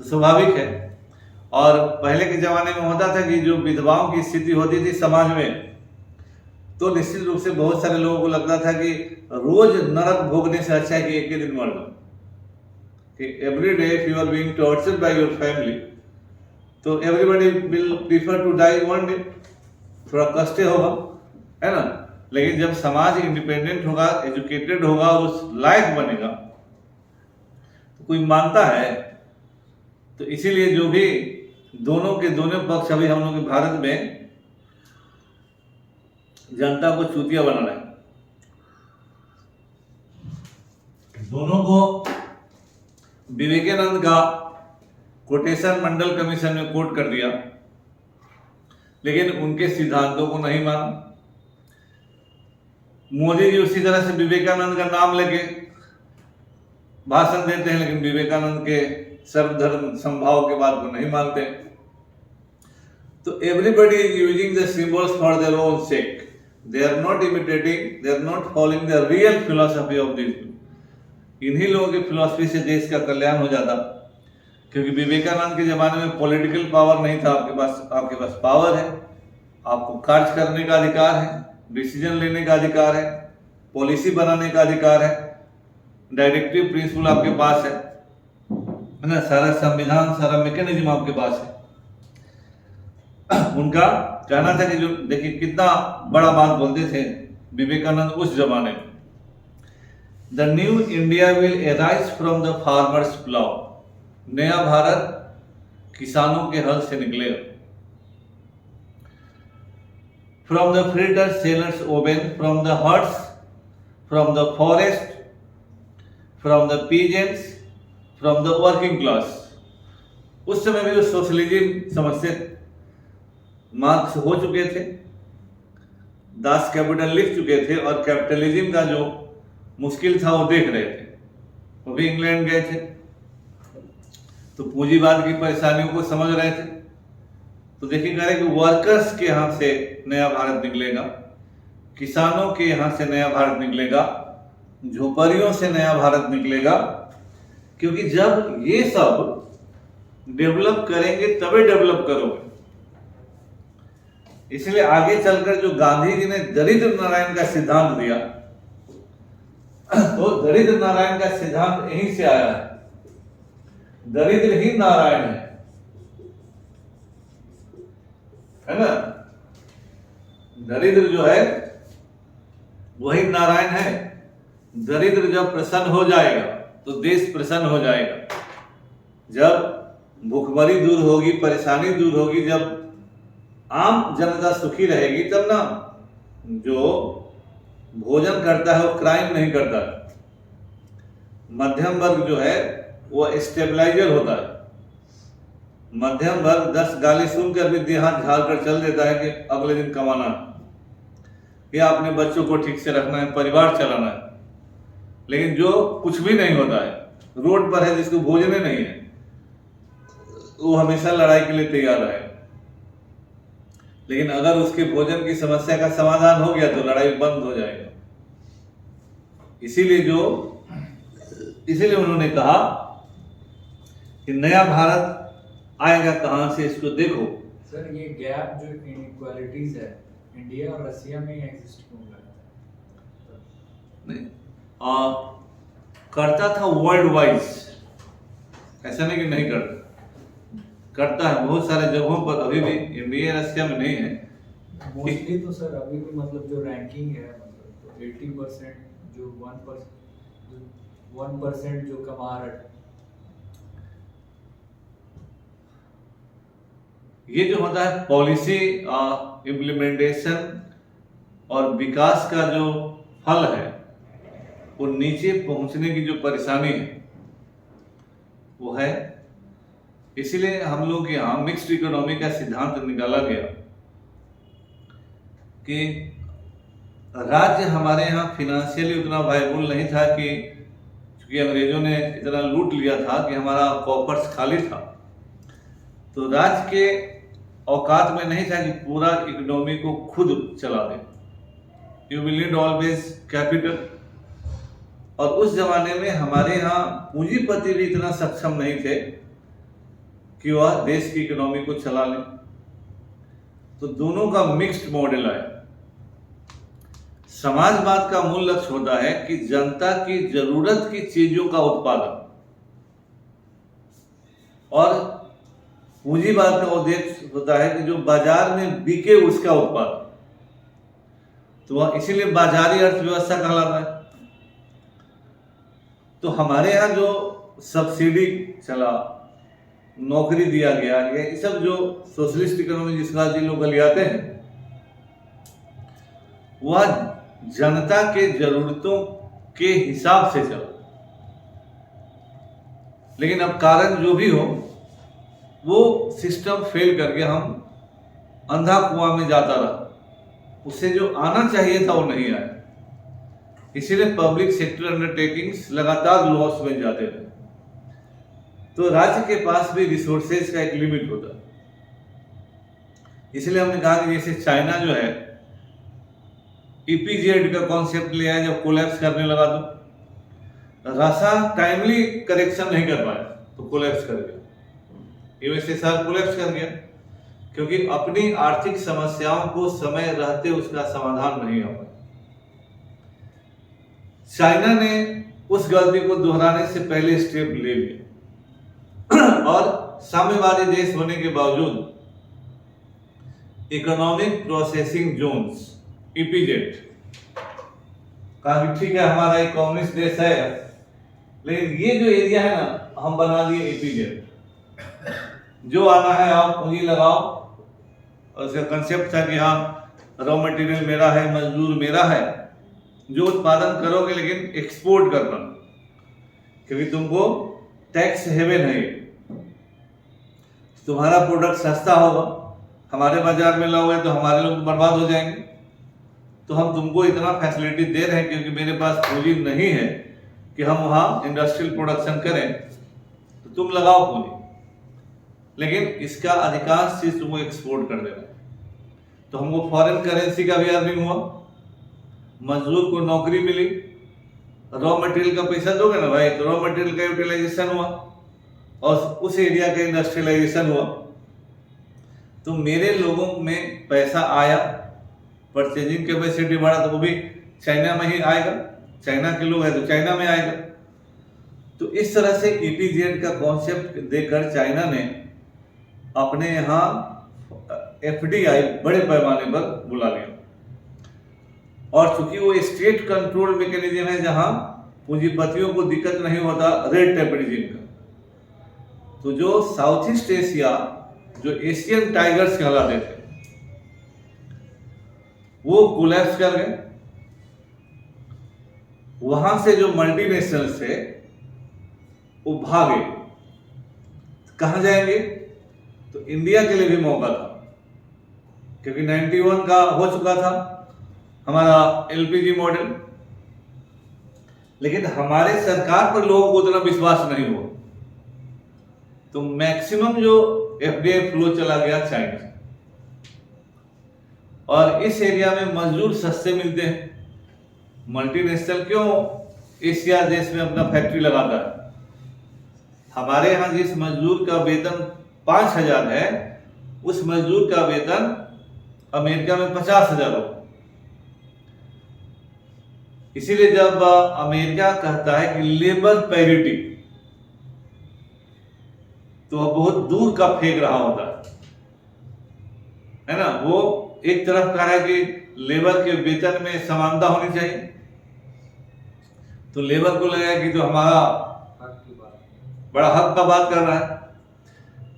तो स्वाभाविक है। और पहले के जमाने में होता था कि जो विधवाओं की स्थिति होती थी समाज में, तो निश्चित रूप से बहुत सारे लोगों को लगता था कि रोज नरक भोगने से अच्छा है कि एक ही दिन मर लो। कि every day if you are being tortured by your family, तो everybody will prefer to die one day. थोड़ा कष्ट होगा, है ना। लेकिन जब समाज इंडिपेंडेंट होगा, एजुकेटेड होगा और उस लायक बनेगा, तो कोई मानता है। तो इसीलिए जो भी दोनों के दोनों पक्ष अभी हम लोग के भारत में जनता को चूतिया बना रहे हैं। दोनों को विवेकानंद का कोटेशन मंडल कमीशन ने कोट कर दिया, लेकिन उनके सिद्धांतों को नहीं माना। मोदी जी उसी तरह से विवेकानंद का नाम लेके भाषण देते हैं, लेकिन विवेकानंद के सर्वधर्म समभाव के बात को नहीं मानते। तो everybody is using the symbols for their own sake, they are not imitating, they are not following the real philosophy of this. इन्हीं लोगों की फिलोसफी से देश का कल्याण हो जाता, क्योंकि विवेकानंद के जमाने में पॉलिटिकल पावर नहीं था। आपके पास पावर है, आपको कार्य करने का अधिकार है, डिसीजन लेने का अधिकार है, पॉलिसी बनाने का अधिकार है, डायरेक्टिव प्रिंसिपल आपके पास है ना, सारा संविधान, सारा मैकेनिज्म आपके पास है। उनका कहना था कि जो देखिए कितना बड़ा बात बोलते थे विवेकानंद उस जमाने में, the new India will arise from the farmer's plough, नया भारत किसानों के हल से निकलेगा। From the fritter sellers oven, from the huts, from the forest, from the peasants, from the working class. उस समय भी वो सोशलिज्म समझते, मार्क्स हो चुके थे, दास कैपिटल लिख चुके थे, और कैपिटलिज्म का जो मुश्किल था वो देख रहे थे। वो भी इंग्लैंड गए थे, तो पूंजीवाद की परेशानियों को समझ रहे थे। तो देखिए कह रहे कि वर्कर्स के यहां से नया भारत निकलेगा, किसानों के यहां से नया भारत निकलेगा, झोपड़ियों से नया भारत निकलेगा, क्योंकि जब ये सब डेवलप करेंगे तभी डेवलप करोगे। इसलिए आगे चलकर जो गांधी जी ने दरिद्र नारायण का सिद्धांत दिया, तो दरिद्र नारायण का सिद्धांत यहीं से आया है। दरिद्र ही नारायण है ना। दरिद्र जो है वही नारायण है। दरिद्र जब प्रसन्न हो जाएगा तो देश प्रसन्न हो जाएगा। जब भूखमरी दूर होगी, परेशानी दूर होगी, जब आम जनता सुखी रहेगी, तब ना जो भोजन करता है वो क्राइम नहीं करता है। मध्यम वर्ग जो है वो स्टेबलाइजर होता है। मध्यम वर्ग 10 गाली सुनकर भी हाथ झाड़ कर चल देता है कि अगले दिन कमाना है या अपने बच्चों को ठीक से रखना है, परिवार चलाना है। लेकिन जो कुछ भी नहीं होता है, रोड पर है, जिसको भोजन नहीं है, वो हमेशा लड़ाई के लिए तैयार है। लेकिन अगर उसके भोजन की समस्या का समाधान हो गया तो लड़ाई बंद हो जाएगा। इसीलिए उन्होंने कहा कि नया भारत आएगा कहां से, इसको देखो। सर ये गैप जो इनइक्वालिटीज है इंडिया और रशिया में एग्जिस्ट क्यों करता है? नहीं, करता था वर्ल्ड वाइज, ऐसा नहीं कि नहीं करता है बहुत सारे जगहों पर। अभी भी इंडिया रशिया में नहीं है मोस्टली। तो सर अभी भी मतलब जो रैंकिंग है, मतलब 80% जो 1% जो कमा रहा है, ये जो होता है पॉलिसी इम्प्लीमेंटेशन और विकास का जो फल है, वो नीचे पहुंचने की जो परेशानी है वो है। इसीलिए हम लोग यहाँ मिक्स्ड इकोनॉमी का सिद्धांत निकाला गया कि राज्य हमारे यहाँ फिनेंशियली उतना वायबल नहीं था कि, क्योंकि अंग्रेजों ने इतना लूट लिया था कि हमारा कॉफर्स खाली था। तो राज्य के औकात में नहीं था कि पूरा इकोनॉमी को खुद चला दे। You will need always capital. और उस जमाने में हमारे यहाँ पूंजीपति भी इतना सक्षम नहीं थे कि वह देश की इकोनॉमी को चला ले। तो दोनों का मिक्स्ड मॉडल है। समाजवाद का मूल लक्ष्य होता है कि जनता की जरूरत की चीजों का उत्पादन, और पूंजीवाद का उद्देश्य होता है कि जो बाजार में बिके उसका उत्पादन। तो वह इसीलिए बाजारी अर्थव्यवस्था कहलाता है। तो हमारे यहाँ जो सब्सिडी चला, नौकरी दिया गया, ये सब जो सोशलिस्ट इकोनॉमी जिसका जी लोग गलियाते हैं, वह जनता के जरूरतों के हिसाब से चला। लेकिन अब कारण जो भी हो, वो सिस्टम फेल करके हम अंधा कुआं में जाता रहा, उससे जो आना चाहिए था वो नहीं आया। इसीलिए पब्लिक सेक्टर अंडरटेकिंग्स लगातार लॉस में जाते रहे। तो राज्य के पास भी रिसोर्सेज का एक लिमिट होता है। इसलिए हमने कहा कि जैसे चाइना जो है ईपीजेड का कॉन्सेप्ट ले आया, जब कोलैप्स करने लगा तो रासा टाइमली करेक्शन नहीं कर पाया तो कोलैप्स कर गया। यूएसएसआर कोलैप्स कर गया क्योंकि अपनी आर्थिक समस्याओं को समय रहते उसका समाधान नहीं हो पाया। चाइना ने उस गलती को दोहराने से पहले स्टेप ले लिया और साम्यवादी देश होने के बावजूद इकोनॉमिक प्रोसेसिंग जोन्स ईपीजेड, कहा कि ठीक है हमारा एक कम्युनिस्ट देश है, लेकिन ये जो एरिया है ना हम बना दिए ईपीजेड, जो आना है आप पूंजी लगाओ। और उसका कंसेप्ट था कि हाँ रॉ मटेरियल मेरा है, मजदूर मेरा है, जो उत्पादन करोगे लेकिन एक्सपोर्ट करना, क्योंकि तुमको टैक्स हेवन है, तुम्हारा प्रोडक्ट सस्ता होगा, हमारे बाजार में लाओगे तो हमारे लोग बर्बाद हो जाएंगे, तो हम तुमको इतना फैसिलिटी दे रहे हैं क्योंकि मेरे पास पूंजी नहीं है कि हम वहाँ इंडस्ट्रियल प्रोडक्शन करें, तो तुम लगाओ पूंजी, लेकिन इसका अधिकांश चीज तुमको एक्सपोर्ट कर देना। तो हमको फॉरेन करेंसी का भी अर्निंग हुआ, मजदूर को नौकरी मिली, रॉ मटेरियल का पैसा दोगे ना भाई, तो रॉ मटेरियल का यूटिलाइजेशन हुआ और उस एरिया का इंडस्ट्रियलाइजेशन हुआ, तो मेरे लोगों में पैसा आया, परचेजिंग कैपेसिटी बढ़ा, तो वो भी चाइना में ही आएगा, चाइना के लोग है तो चाइना में आएगा। तो इस तरह से ईपीजेड का कॉन्सेप्ट देकर चाइना ने अपने यहाँ एफडीआई बड़े पैमाने पर बुला लिया, और चूंकि वो स्टेट कंट्रोल मैकेनिज्म है जहां पूंजीपतियों को दिक्कत नहीं होता रेड टेप रिजिम का, तो जो साउथ ईस्ट एशिया जो एशियन टाइगर्स कहलाते थे वो कोलैप्स कर गए। वहां से जो मल्टीनेशनल थे वो भागे, कहां जाएंगे, तो इंडिया के लिए भी मौका था क्योंकि 91 का हो चुका था हमारा एलपीजी मॉडल, लेकिन हमारे सरकार पर लोगों को उतना विश्वास नहीं हुआ, तो मैक्सिमम जो एफडीआई फ्लो चला गया चाइना से। और इस एरिया में मजदूर सस्ते मिलते हैं, मल्टीनेशनल क्यों एशिया देश में अपना फैक्ट्री लगाता है। हमारे यहाँ जिस मजदूर का वेतन 5,000 है, उस मजदूर का वेतन अमेरिका में 50,000 हो। इसीलिए जब अमेरिका कहता है कि लेबर पैरिटी, तो वह बहुत दूर का फेंक रहा होता है ना। वो एक तरफ कह रहा है कि लेबर के वेतन में समानता होनी चाहिए, तो लेबर को लगेगा कि तो हमारा बड़ा हक का बात कर रहा है,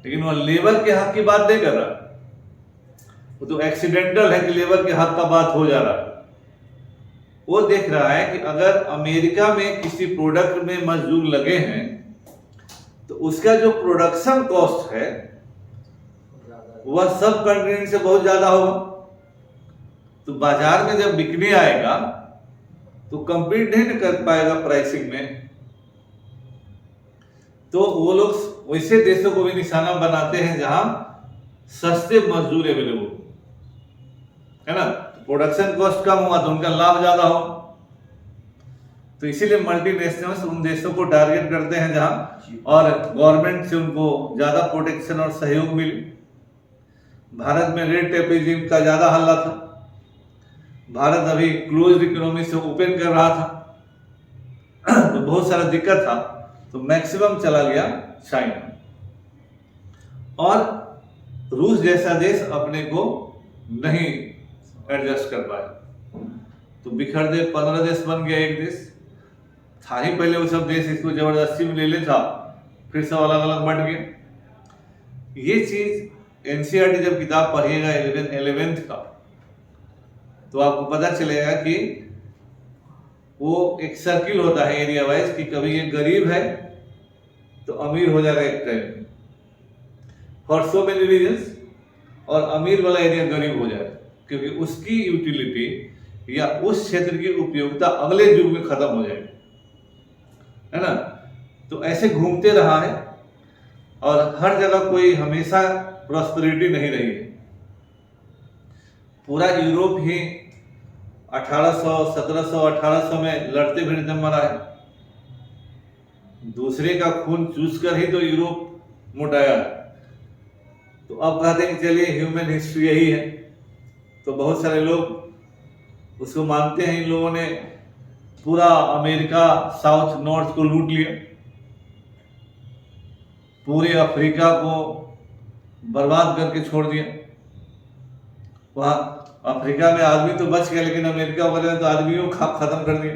लेकिन वो लेबर के हक की बात नहीं कर रहा, वो तो एक्सीडेंटल है कि लेबर के हक का बात हो जा रहा है। वो देख रहा है कि अगर अमेरिका में किसी प्रोडक्ट में मजदूर लगे हैं तो उसका जो प्रोडक्शन कॉस्ट है वह सब कंट्री से बहुत ज्यादा होगा, तो बाजार में जब बिकने आएगा तो कंपीट नहीं कर पाएगा प्राइसिंग में। तो वो लोग वैसे देशों को भी निशाना बनाते हैं जहां सस्ते मजदूर अवेलेबल है ना, तो प्रोडक्शन कॉस्ट कम होगा तो उनका लाभ ज्यादा हो। तो इसीलिए मल्टीनेशनल्स उन देशों को टारगेट करते हैं जहां और गवर्नमेंट से उनको ज्यादा प्रोटेक्शन और सहयोग मिले। भारत में रेड टेप रिजिम का ज्यादा हल्ला था, भारत अभी क्लोज्ड इकोनॉमी से ओपन कर रहा था, तो बहुत सारा दिक्कत था, तो मैक्सिमम चला गया चाइना। और रूस जैसा देश अपने को नहीं एडजस्ट कर पाए, तो बिखर दे 15 देश बन गया, एक देश था ही पहले, वो सब देश इसको जबरदस्ती में ले ले था, फिर सब अलग अलग बट गए। ये चीज एनसीईआरटी जब किताब पढ़िएगा 11th का, तो आपको पता चलेगा कि वो एक सर्किल होता है एरिया वाइज कि कभी ये गरीब है तो अमीर हो जाएगा एक time for so many reasons, और अमीर वाला एरिया गरीब हो जाएगा क्योंकि उसकी यूटिलिटी या उस क्षेत्र की उपयोगिता अगले युग में खत्म हो जाएगी, है ना। तो ऐसे घूमते रहा है और हर जगह कोई हमेशा प्रॉस्पेरिटी नहीं रही है। पूरा यूरोप ही 1800, 1700, 1800 में लड़ते भिड़ते मरा है। दूसरे का खून चूस कर ही तो यूरोप मोटाया है। तो अब कहते हैं कि चलिए ह्यूमन हिस्ट्री यही है, तो बहुत सारे लोग उसको मानते हैं। इन लोगों ने पूरा अमेरिका साउथ नॉर्थ को लूट लिया, पूरे अफ्रीका को बर्बाद करके छोड़ दिया। वहां अफ्रीका में आदमी तो बच गए, लेकिन अमेरिका वाले ने तो आदमियों को खत्म कर दिया।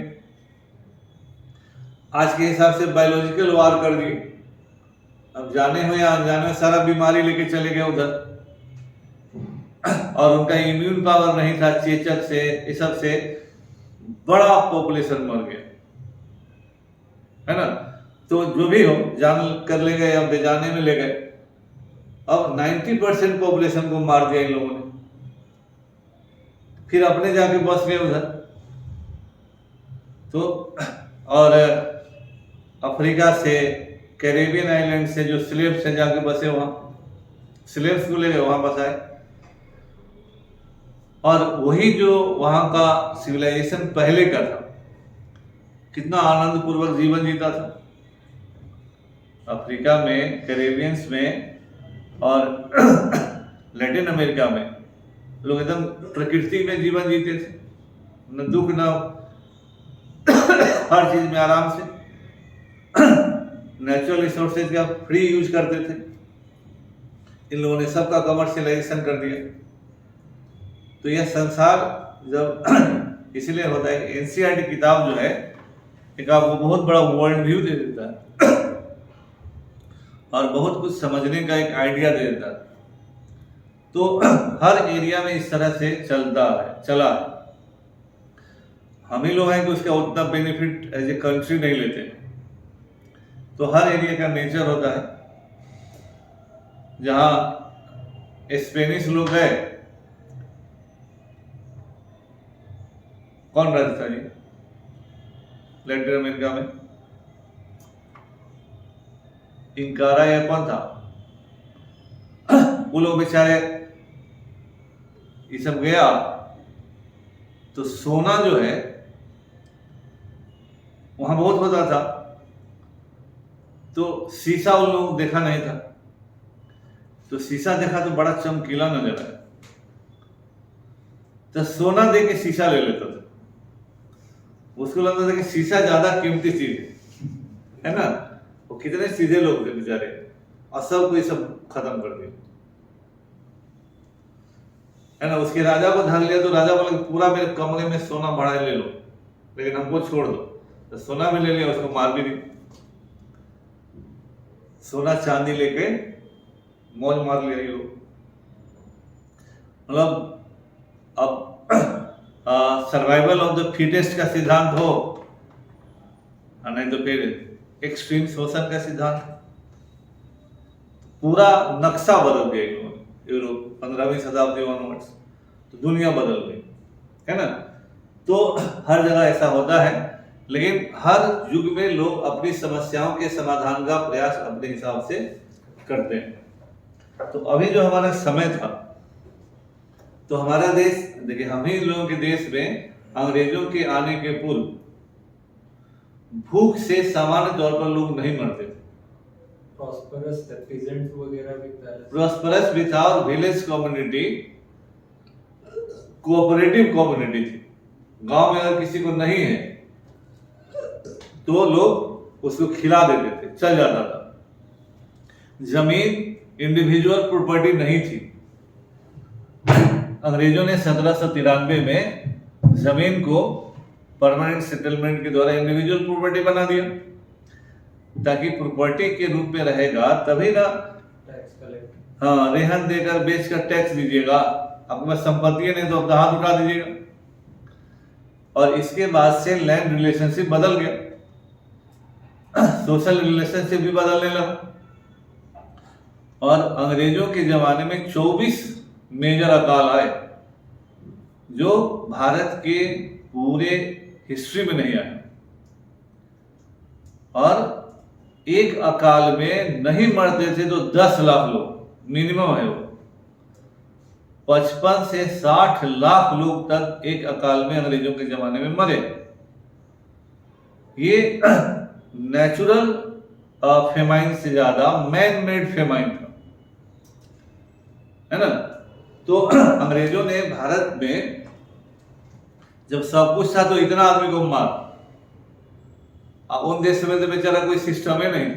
आज के हिसाब से बायोलॉजिकल वार कर दिए। अब जाने हुए या अनजाने में सारा बीमारी लेके चले गए उधर, और उनका इम्यून पावर नहीं था। चेचक से इस सब से बड़ा पॉपुलेशन मर गया, है ना। तो जो भी हो, जान कर ले गए या बेजाने में ले गए। अब 90% पॉपुलेशन को मार दिया इन लोगों ने, फिर अपने जाके बस गए उधर। तो और अफ्रीका से, कैरेबियन आइलैंड से जो स्लेव्स से जाके बसे, वहां स्लेव्स को ले गए, वहां बसाए। और वही जो वहां का सिविलाइजेशन पहले का था, कितना आनंद पूर्वक जीवन जीता था। अफ्रीका में, कैरेबियंस में और लैटिन अमेरिका में लोग एकदम प्रकृति में जीवन जीते थे, न दुख न हर चीज में आराम से नेचुरल रिसोर्सेज का फ्री यूज करते थे। इन लोगों ने सबका कमर्शियलाइजेशन कर दिया। तो यह संसार जब इसलिए होता है कि एनसीईआरटी किताब जो है एक आपको बहुत बड़ा वर्ल्ड व्यू दे देता है और बहुत कुछ समझने का एक आइडिया दे देता है। तो हर एरिया में इस तरह से चला है। हम ही लोग हैं कि उसका उतना बेनिफिट एज ए कंट्री नहीं लेते। तो हर एरिया का नेचर होता है। जहां स्पेनिश लोग गए, कौन रहता था जी लैटिन अमेरिका में? इंकारा या कौन था? वो लोग बेचारे ये सब गया तो सोना जो है वहां बहुत होता था। तो शीशा उन लोगों को देखा नहीं था, तो शीशा देखा तो बड़ा चमकीला नजर आया, तो सोना दे के शीशा ले लेता था। उसको लगता था कि शीशा ज्यादा कीमती चीज है ना। वो कितने सीधे लोग थे बेचारे, और सब कोई सब खत्म कर दिया, है ना। उसके राजा को धर लिया तो राजा बोले पूरा मेरे कमरे में सोना भरा ले लो, लेकिन हमको छोड़ दो। तो सोना भी ले लिया, उसको मार भी दी। सोना चांदी लेके मौज मार लिया ये लोग। मतलब अब सर्वाइवल ऑफ द फिटेस्ट का सिद्धांत हो, नहीं तो फिर एक्सट्रीम शोषण का सिद्धांत। पूरा नक्शा बदल गया यूरोप 15वीं शताब्दी ऑनवर्ड्स, तो दुनिया बदल गई, है ना। तो हर जगह ऐसा होता है, लेकिन हर युग में लोग अपनी समस्याओं के समाधान का प्रयास अपने हिसाब से करते हैं। तो अभी जो हमारा समय था, तो हमारा देश, देखिए हम ही लोगों के देश में अंग्रेजों के आने के पूर्व भूख से सामान्य तौर पर लोग नहीं मरते थे। प्रॉस्परस था, पीजेंट वगैरह भी था, प्रॉस्परस भी था, और विलेज कम्युनिटी कोऑपरेटिव कम्युनिटी थी। गांव में अगर किसी को नहीं है तो लोग उसको खिला देते थे, चल जाता था। जमीन इंडिविजुअल प्रॉपर्टी नहीं थी। अंग्रेजों ने 1793 में जमीन को परमानेंट सेटलमेंट के द्वारा इंडिविजुअल प्रॉपर्टी बना दिया, ताकि प्रॉपर्टी के रूप में रहेगा तभी ना हाँ, रेहन देकर बेचकर टैक्स दीजिएगा, आपके पास संपत्ति है नहीं तो अपना हाथ उठा दीजिएगा। और इसके बाद से लैंड रिलेशनशिप बदल गया, सोशल रिलेशनशिप भी बदलने लगा। और अंग्रेजों के जमाने में 24 मेजर अकाल आए जो भारत के पूरे हिस्ट्री में नहीं आए। और एक अकाल में नहीं मरते थे तो 10 लाख लोग मिनिमम है, वो 55 से 60 लाख लोग तक एक अकाल में अंग्रेजों के जमाने में मरे। ये नेचुरल फेमाइन से ज्यादा मैन मेड फेमाइन था, है ना। तो अंग्रेजों ने भारत में जब सब कुछ था तो इतना आदमी को मार, उन देशों में तो बेचारा कोई सिस्टम ही नहीं।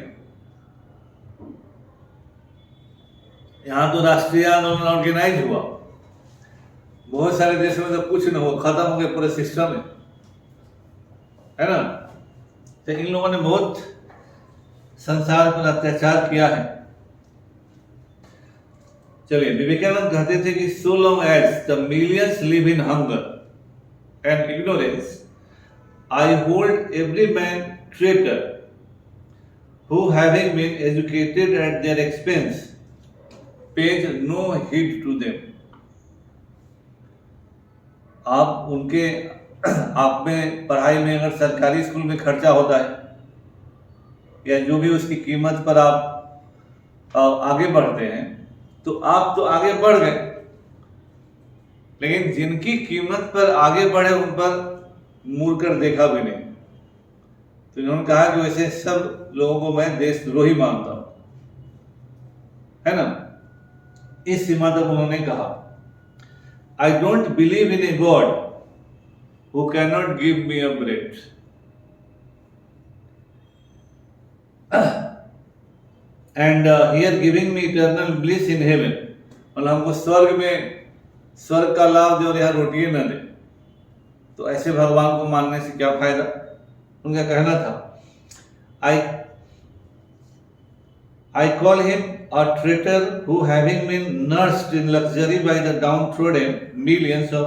यहां तो राष्ट्रीय आंदोलन ऑर्गेनाइज हुआ, बहुत सारे देशों में तो कुछ नहीं हुआ, खत्म हो गया पूरे सिस्टम है ना। तो इन लोगों ने बहुत संसार पर अत्याचार किया है। चलिए, विवेकानंद कहते थे कि so long as the millions live in hunger and ignorance, I hold every man traitor who, having been educated at their expense, pays no heed to them. आप उनके आप में पढ़ाई में अगर सरकारी स्कूल में खर्चा होता है या जो भी उसकी कीमत पर आप आगे बढ़ते हैं तो आप तो आगे बढ़ गए, लेकिन जिनकी कीमत पर आगे बढ़े उन पर मुड़ कर देखा भी नहीं। तो इन्होंने कहा कि वैसे सब लोगों को मैं देशद्रोही मानता हूं, है ना। इस सीमा तक उन्होंने कहा, I don't believe in a God who cannot give me a bread. And here giving me eternal bliss in heaven. मतलब हमको स्वर्ग का लाभ दे और यहाँ रोटी न दे, तो ऐसे भगवान को मानने से क्या फायदा। उनका कहना था, I call him a traitor who, having been nursed in luxury by the downtrodden millions of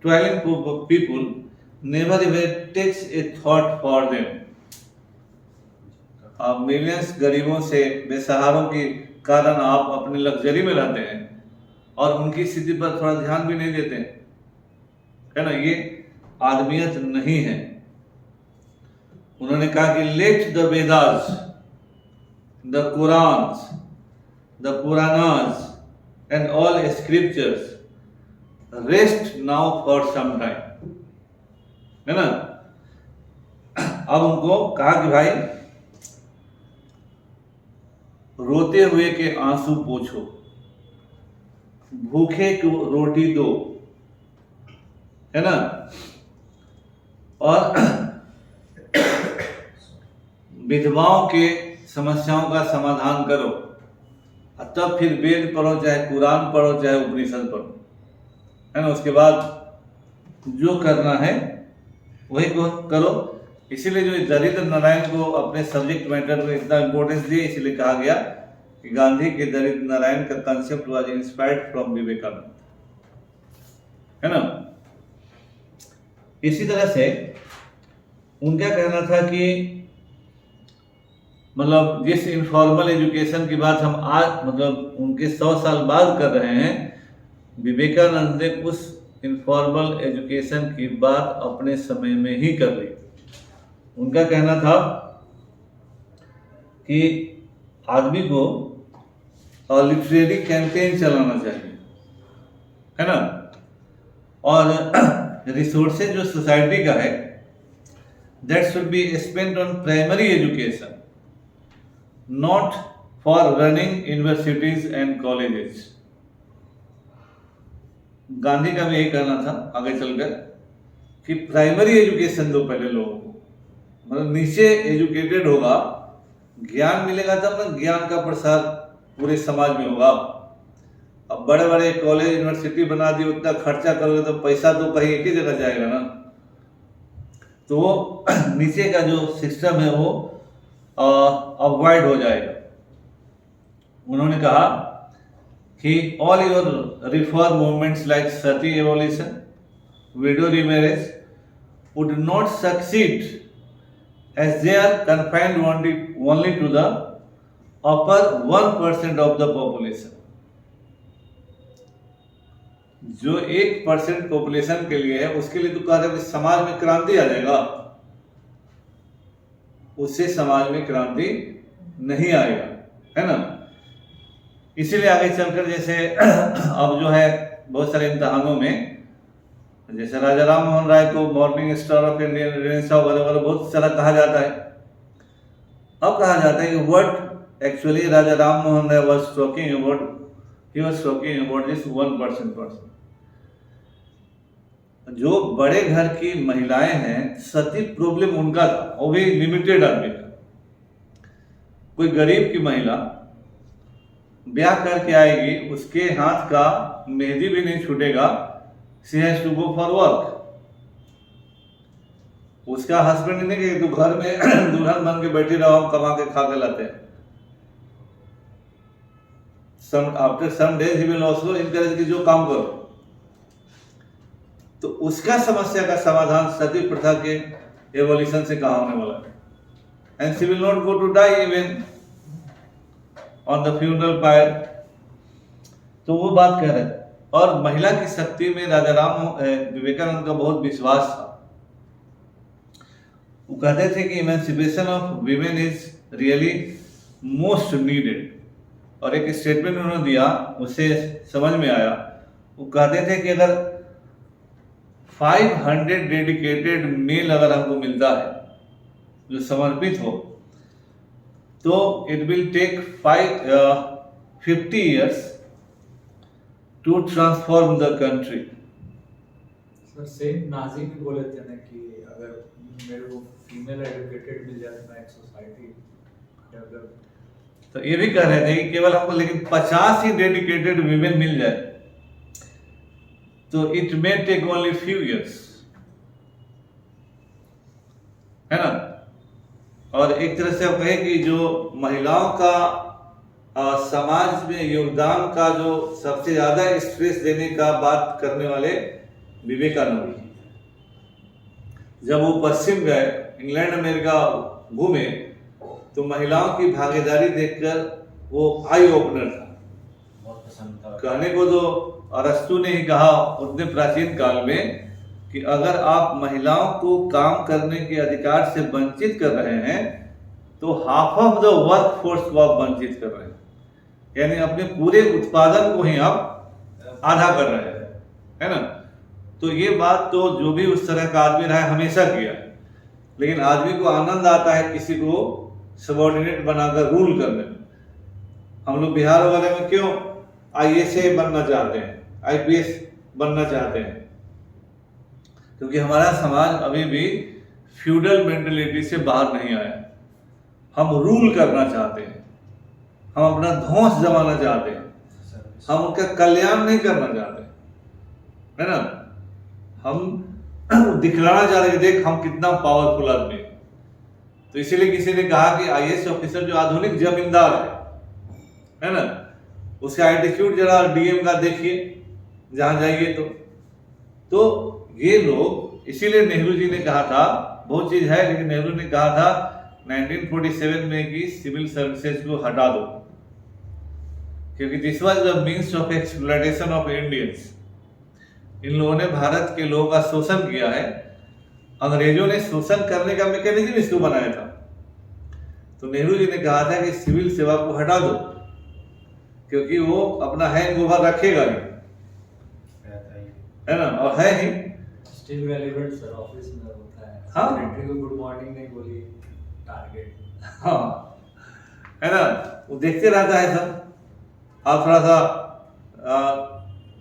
toiling people, never even takes a thought for them. आप मिलियंस गरीबों से बेसहारों के कारण आप अपने लग्जरी में रहते हैं और उनकी स्थिति पर थोड़ा ध्यान भी नहीं देते, है ना। ये आदमियत नहीं है। उन्होंने कहा कि let the Vedas, the Qurans, the Puranas and all scriptures rest now for some time, है ना। अब उनको कहा कि भाई रोते हुए के आंसू पोंछो, भूखे को रोटी दो, है ना। और विधवाओं के समस्याओं का समाधान करो, तब फिर वेद पढ़ो, चाहे कुरान पढ़ो, चाहे उपनिषद पढ़ो, है ना। उसके बाद जो करना है वही करो। इसीलिए जो दरिद्र नारायण को अपने सब्जेक्ट मैटर में इतना इम्पोर्टेंस दिए, इसलिए कहा गया कि गांधी के दरिद्र नारायण का concept was inspired from Vivekananda, है ना। इसी तरह से उनका कहना था कि मतलब जिस इनफॉर्मल एजुकेशन की बात हम आज मतलब उनके 100 साल बाद कर रहे हैं, विवेकानंद ने उस इनफॉर्मल एजुकेशन की बात अपने समय में ही कर ली। उनका कहना था कि आदमी को लिटरेरी कैंपेन चलाना चाहिए, है ना। और रिसोर्सेज जो सोसाइटी का है that should be spent on primary education, not for running universities and colleges. Gandhi का भी यही कहना था आगे चलकर कि प्राइमरी एजुकेशन दो पहले लोगों को, मतलब नीचे एजुकेटेड होगा, ज्ञान मिलेगा तब ना ज्ञान का प्रसार पूरे समाज में होगा। अब बड़े बड़े कॉलेज यूनिवर्सिटी बना दी, उतना खर्चा करोगे तो पैसा तो कहीं एक ही जगह जाएगा ना। तो वो नीचे का जो सिस्टम है वो अवॉइड हो जाएगा। उन्होंने कहा कि all your reform movements like sati abolition, widow remarriage would not succeed as they are confined only to the upper 1% of the population. जो 1% पॉपुलेशन के लिए है उसके लिए तो कह रहे समाज में क्रांति आ जाएगा, उससे समाज में क्रांति नहीं आएगा, है ना। इसीलिए आगे चलकर जैसे अब जो है बहुत सारे इम्तहानों में जैसे राजा राम मोहन राय को morning star of Indian renaissance वगैरह बहुत सारा कहा जाता है। अब कहा जाता है कि what actually Raja Ram Mohan Roy was talking about, he was talking about this 1% person. जो बड़े घर की महिलाएं हैं, सती प्रॉब्लम उनका था, वो भी लिमिटेड आदमी का। कोई गरीब की महिला ब्याह करके आएगी, उसके हाथ का मेहंदी भी नहीं छूटेगा, she has to go for work. उसका हस्बैंड नहीं कि तू घर में दुल्हन बन के बैठी रहो, हम कमा के खा के लाते हैं। After some days he will also encourage कि जो काम करो। तो उसका समस्या का समाधान सती प्रथा के एवोल्यूशन से कहा होने वाला है। And she will not go to die even on the funeral pyre. तो वो बात कह रहे हैं। और महिला की शक्ति में राजा राम विवेकानंद का बहुत विश्वास था। वो कहते थे कि emancipation of women is really most needed. और एक स्टेटमेंट उन्होंने दिया, उससे समझ में आया। वो कहते थे कि अगर 500 डेडिकेटेड मेल अगर हमको मिलता है जो समर्पित हो, तो it will take 50 years to transform the country. Sir सेम नाजी भी बोले थे ना कि अगर मेरे को फीमेल एजुकेटेड मिल जाए तो मैं एक सोसाइटी डेवलप। तो ये भी कह रहे थे कि केवल हमको लेकिन 50 ही डेडिकेटेड वीमेन मिल जाए तो it may take only few years, है ना। और एक तरह से आप कहें कि जो महिलाओं का समाज में योगदान का जो सबसे ज्यादा स्ट्रेस देने का बात करने वाले विवेकानंद। जब वो पश्चिम गए, इंग्लैंड अमेरिका घूमे, तो महिलाओं की भागीदारी देखकर वो आई ओपनर था, बहुत पसंद था। कहने को तो अरस्तु ने ही कहा उतने प्राचीन काल में कि अगर आप महिलाओं को काम करने के अधिकार से वंचित कर रहे हैं तो half of the work force को आप वंचित कर रहे हैं, यानी अपने पूरे उत्पादन को ही आप आधा कर रहे हैं, है ना। तो ये बात तो जो भी उस तरह का आदमी रहा है हमेशा किया है। लेकिन आदमी को आनंद आता है किसी को सबॉर्डिनेट बनाकर रूल करने में। हम लोग बिहार वगैरह में क्यों IAS बनना चाहते हैं, IPS बनना चाहते हैं, क्योंकि हमारा समाज अभी भी फ्यूडल मेंटेलिटी से बाहर नहीं आया। हम रूल करना चाहते हैं, हम अपना ध्वंस जमाना चाहते हैं, हम उनका कल्याण नहीं करना चाहते, है ना। हम दिखलाना चाह रहे हैं, देख हम कितना पावरफुल आदमी है। तो इसीलिए किसी ने कहा कि IAS ऑफिसर जो आधुनिक जमींदार है ना, उसका एटीट्यूड जरा DM का देखिए जहां जाइए तो ये लोग, इसीलिए नेहरू जी ने कहा था, बहुत चीज है लेकिन नेहरू ने कहा था 1947 में कि सिविल सर्विसेज को हटा दो, क्योंकि this was the means of exploitation of Indians. इन लोगों ने भारत के लोगों का शोषण किया है। अंग्रेजों ने शोषण करने का मैकेनिज्म इसको बनाया था। तो नेहरू जी ने कहा था कि सिविल सेवा को हटा दो, क्योंकि वो अपना हैंगओवर रखेगा ही, है ना, और है he still relevant sir, office में होता है। हाँ, सेक्रेटरी को गुड मॉर्निंग नहीं बोली, टारगेट। हाँ, है ना, वो देखते रहता है सब। आप थोड़ा सा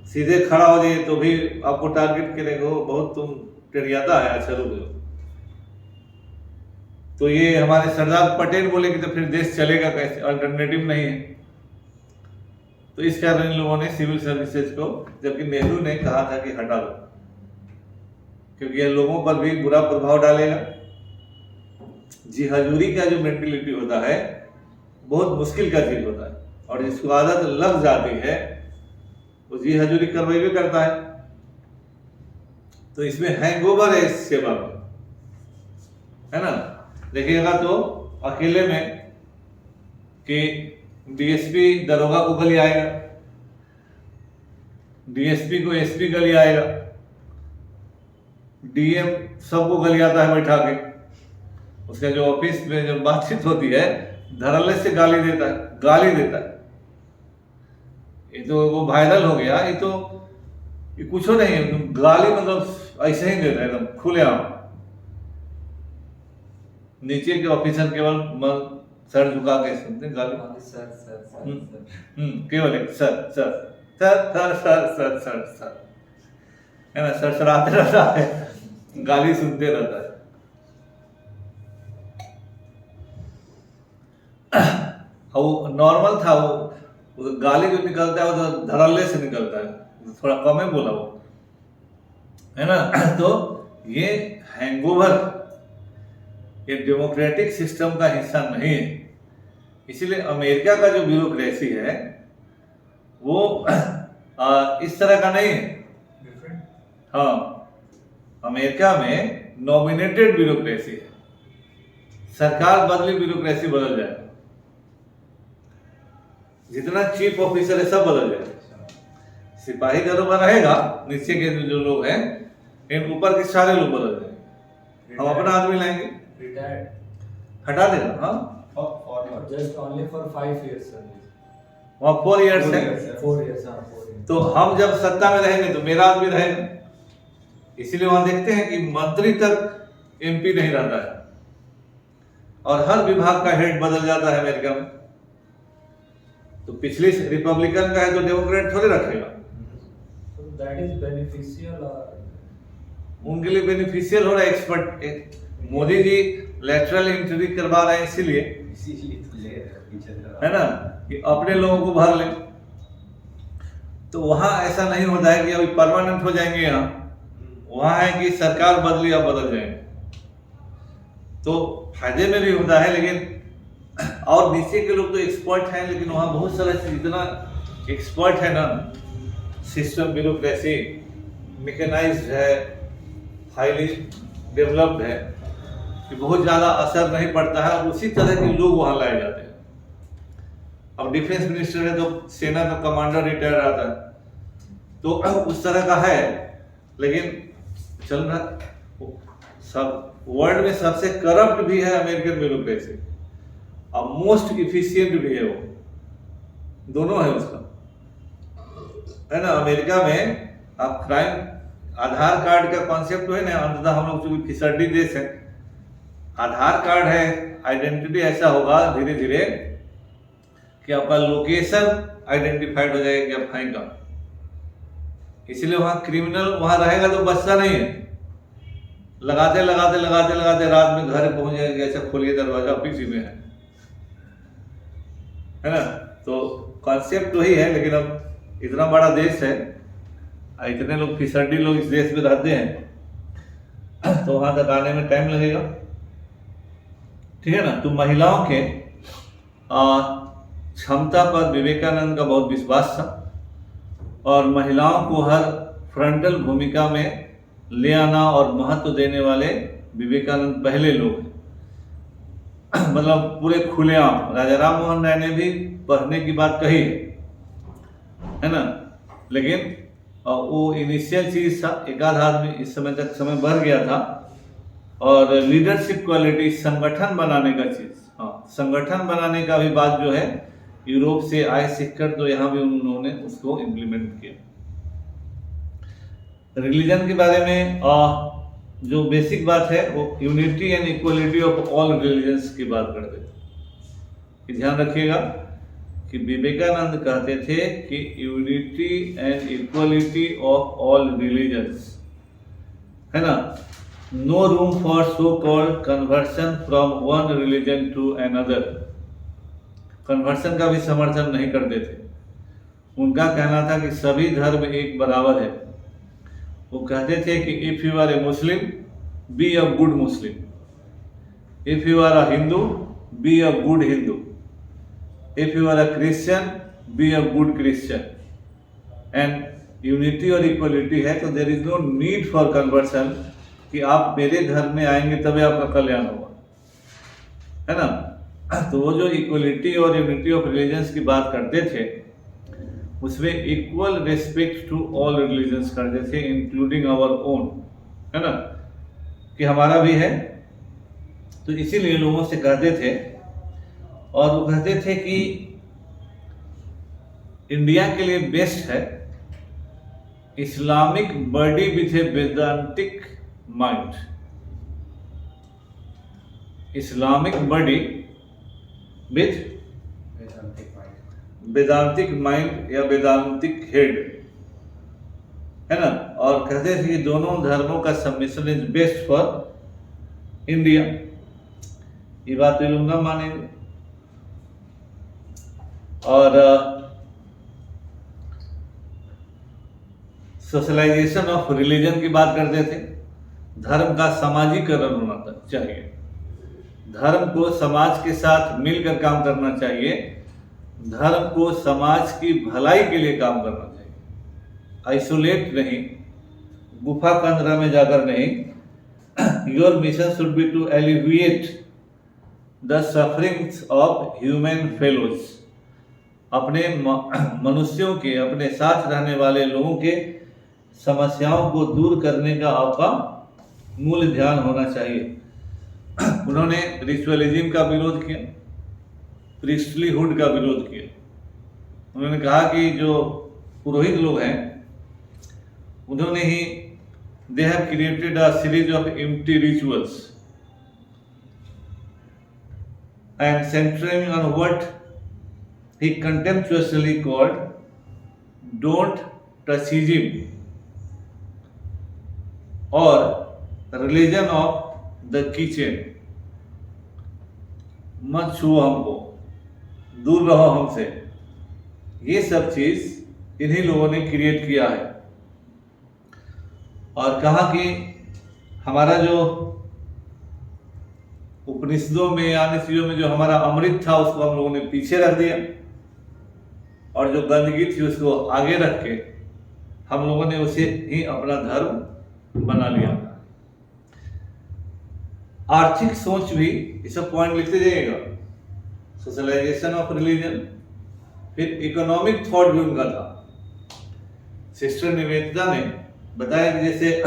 सीधे खड़ा हो जाइए तो भी आपको टारगेट करेगा, बहुत तुम टेढ़ियाता है, अच्छा रुक जाओ। तो ये हमारे सरदार पटेल बोले कि तो फिर देश चलेगा कैसे, अल्टरनेटिव नहीं है। तो इस कारण इन लोगों ने सिविल सर्विसेज को, जबकि नेहरू ने कहा था कि हटा दो, क्योंकि ये लोगों पर भी बुरा प्रभाव डालेगा। जी हजूरी का जो मेंटेलिटी होता है बहुत मुश्किल का चीज होता है, और जिसको आदत लग जाती है वो जी हजूरी करवाई भी करता है। तो इसमें हैंगओवर है इस सेवा में, है ना। देखिएगा तो अकेले में कि डीएसपी दरोगा को गली आएगा, डीएसपी को एसपी गली आएगा, डीएम सबको गली आता है बैठा के। उसका जो ऑफिस में जो बातचीत होती है धड़ल्ले से गाली देता है। ये तो वो वायरल हो गया। ये कुछ नहीं है, गाली मतलब ऐसे ही देता है एकदम खुलेआम। नीचे के ऑफिसर केवल सर झुका के सुनते गाली। सर केवल एक sir sir sir sir sir sir sir sir, है ना, सरसराते रहता है, गाली सुनते रहता है। वो नॉर्मल था, वो गाली जो निकलता है वो तो धड़ल्ले से निकलता है, थोड़ा कम ही बोला वो, है ना। तो ये हैंगओवर ये डेमोक्रेटिक सिस्टम का हिस्सा नहीं है। इसीलिए अमेरिका का जो ब्यूरोक्रेसी है वो इस तरह का नहीं है। हाँ, अमेरिका में नॉमिनेटेड ब्यूरोक्रेसी है, सरकार बदली ब्यूरोक्रेसी बदल जाए, जितना चीफ ऑफिसर है सब बदल जाए। सिपाही दरोगा रहेगा, नीचे के जो लोग हैं, इन ऊपर के सारे लोग बदल जाएंगे। हम अपना आदमी लाएंगे, हटा देगा। हाँ, just only for 5 years service, वहाँ 4 years है। 4 years, हाँ 4 years। तो हम जब सत्ता में रहेंगे तो मेरा आदमी रहेगा। इसीलिए वहां देखते हैं कि मंत्री तक एमपी नहीं रहता है, और हर विभाग का हेड बदल जाता है अमेरिका में। तो पिछली रिपब्लिकन का है तो डेमोक्रेट थोड़े रखेगा। So that is beneficial or उनके लिए बेनिफिशियल हो रहा है। Expert Modi ji lateral entry करवा रहे हैं, इसीलिए तो ले पीछे है ना, कि अपने लोगों को भर ले। तो वहां ऐसा नहीं होता है कि अभी परमानेंट हो जाएंगे। यहाँ वहां है कि सरकार बदली अब बदल जाएंगे, तो फायदे में भी होता है। लेकिन और नीचे के लोग तो एक्सपर्ट हैं, लेकिन वहां बहुत सारा चीज इतना एक्सपर्ट है ना, सिस्टम ब्यूरोक्रेसी मैकेनाइज्ड है, हाईली डेवलप्ड है, कि बहुत ज्यादा असर नहीं पड़ता है। और उसी तरह के लोग वहां लाए जाते हैं। अब डिफेंस मिनिस्टर है तो सेना का कमांडर रिटायर आता है, तो उस तरह का है। लेकिन चल रहा सब वर्ल्ड में सबसे करप्ट भी है अमेरिकन ब्यूरोक्रेसी, और मोस्ट इफिशिएंट भी है। वो दोनों है उसका, है ना। अमेरिका में आप क्राइम, आधार कार्ड का कॉन्सेप्ट है ना, अंततः हम लोग चूंकि फिसड्डी देश है, आधार कार्ड है, आइडेंटिटी ऐसा होगा धीरे धीरे कि आपका लोकेशन आइडेंटिफाइड हो जाएगा कि आप हैं कहाँ। इसलिए वहां क्रिमिनल वहां रहेगा तो बचता नहीं है। लगाते रात में घर पहुंच जाएंगे, ऐसा खोलिए दरवाजा ऑफिस में है ना। तो कॉन्सेप्ट वही है। लेकिन अब इतना बड़ा देश है, इतने लोग फिसड्डी लोग इस देश में रहते हैं, तो वहां तक आने में टाइम लगेगा, ठीक है ना। तो महिलाओं के क्षमता पर विवेकानंद का बहुत विश्वास था, और महिलाओं को हर फ्रंटल भूमिका में ले आना और महत्व देने वाले विवेकानंद पहले लोग हैं। मतलब पूरे खुलेआम। राजा राम मोहन राय ने भी पढ़ने की बात कही है ना, लेकिन वो इनिशियल चीज था। एक आध आदमी इस समय तक समय बढ़ गया था, और लीडरशिप क्वालिटी, संगठन बनाने का चीज, हाँ संगठन बनाने का भी बात जो है यूरोप से आए सीखकर, तो यहाँ भी उन्होंने उसको इम्प्लीमेंट किया। रिलीजन के बारे में जो बेसिक बात है वो unity and equality of all religions की बात करते थे। ध्यान रखिएगा कि विवेकानंद कहते थे कि unity and equality of all religions, है ना। No room for so called conversion from one religion to another. Conversion का भी समर्थन नहीं करते थे। उनका कहना था कि सभी धर्म एक बराबर है। वो कहते थे कि if you are a Muslim, be a good Muslim, if you are a Hindu, be a good Hindu, if you are a Christian, be a good Christian, and unity और इक्वलिटी है, तो there is no need for conversion कि आप मेरे धर्म में आएंगे तभी आपका कल्याण होगा, है ना। तो वो जो इक्वलिटी और यूनिटी ऑफ रिलीजन्स की बात करते थे, उसमें equal respect to all religions करते थे, इंक्लूडिंग आवर ओन, है ना, कि हमारा भी है। तो इसीलिए लोगों से कहते थे, और वो कहते थे कि इंडिया के लिए बेस्ट है Islamic body with A वेदांतिक mind. Islamic body with वेदांतिक mind या वेदांतिक हेड, है ना। और कहते थे कि दोनों धर्मों का सम्मिश्रण इज बेस्ट फॉर इंडिया। ये बात तो लोग ना मानेंगे। और सोशलाइजेशन ऑफ रिलीजन की बात करते थे। धर्म का सामाजिकरण होना चाहिए, धर्म को समाज के साथ मिलकर काम करना चाहिए, धर्म को समाज की भलाई के लिए काम करना चाहिए, आइसोलेट नहीं, गुफा कंदरा में जाकर नहीं। Your mission should be to alleviate the sufferings of human fellows. अपने मनुष्यों के, अपने साथ रहने वाले लोगों के समस्याओं को दूर करने का आपका मूल ध्यान होना चाहिए। उन्होंने रिचुअलिज्म का विरोध किया, प्रीस्टलीहुड का विरोध किया। उन्होंने कहा कि जो पुरोहित लोग हैं उन्होंने ही they have created a series of empty rituals and centring on what he contemptuously called don't touchism or religion of the kitchen। मत छुओ हमको, दूर रहो हमसे। ये सब चीज इन्हीं लोगों ने क्रिएट किया है। और कहा कि हमारा जो उपनिषदों में अन्य चीजों में जो हमारा अमृत था उसको हम लोगों ने पीछे रख दिया, और जो गंदगी थी उसको आगे रख के हम लोगों ने उसे ही अपना धर्म बना लिया। आर्थिक सोच भी, ये सब पॉइंट लिखते जाइएगा। सोशलाइजेशन ऑफ रिलीजन, फिर इकोनॉमिक थॉट भी उनका था। सिस्टर निवेदिता ने बताया कि जैसे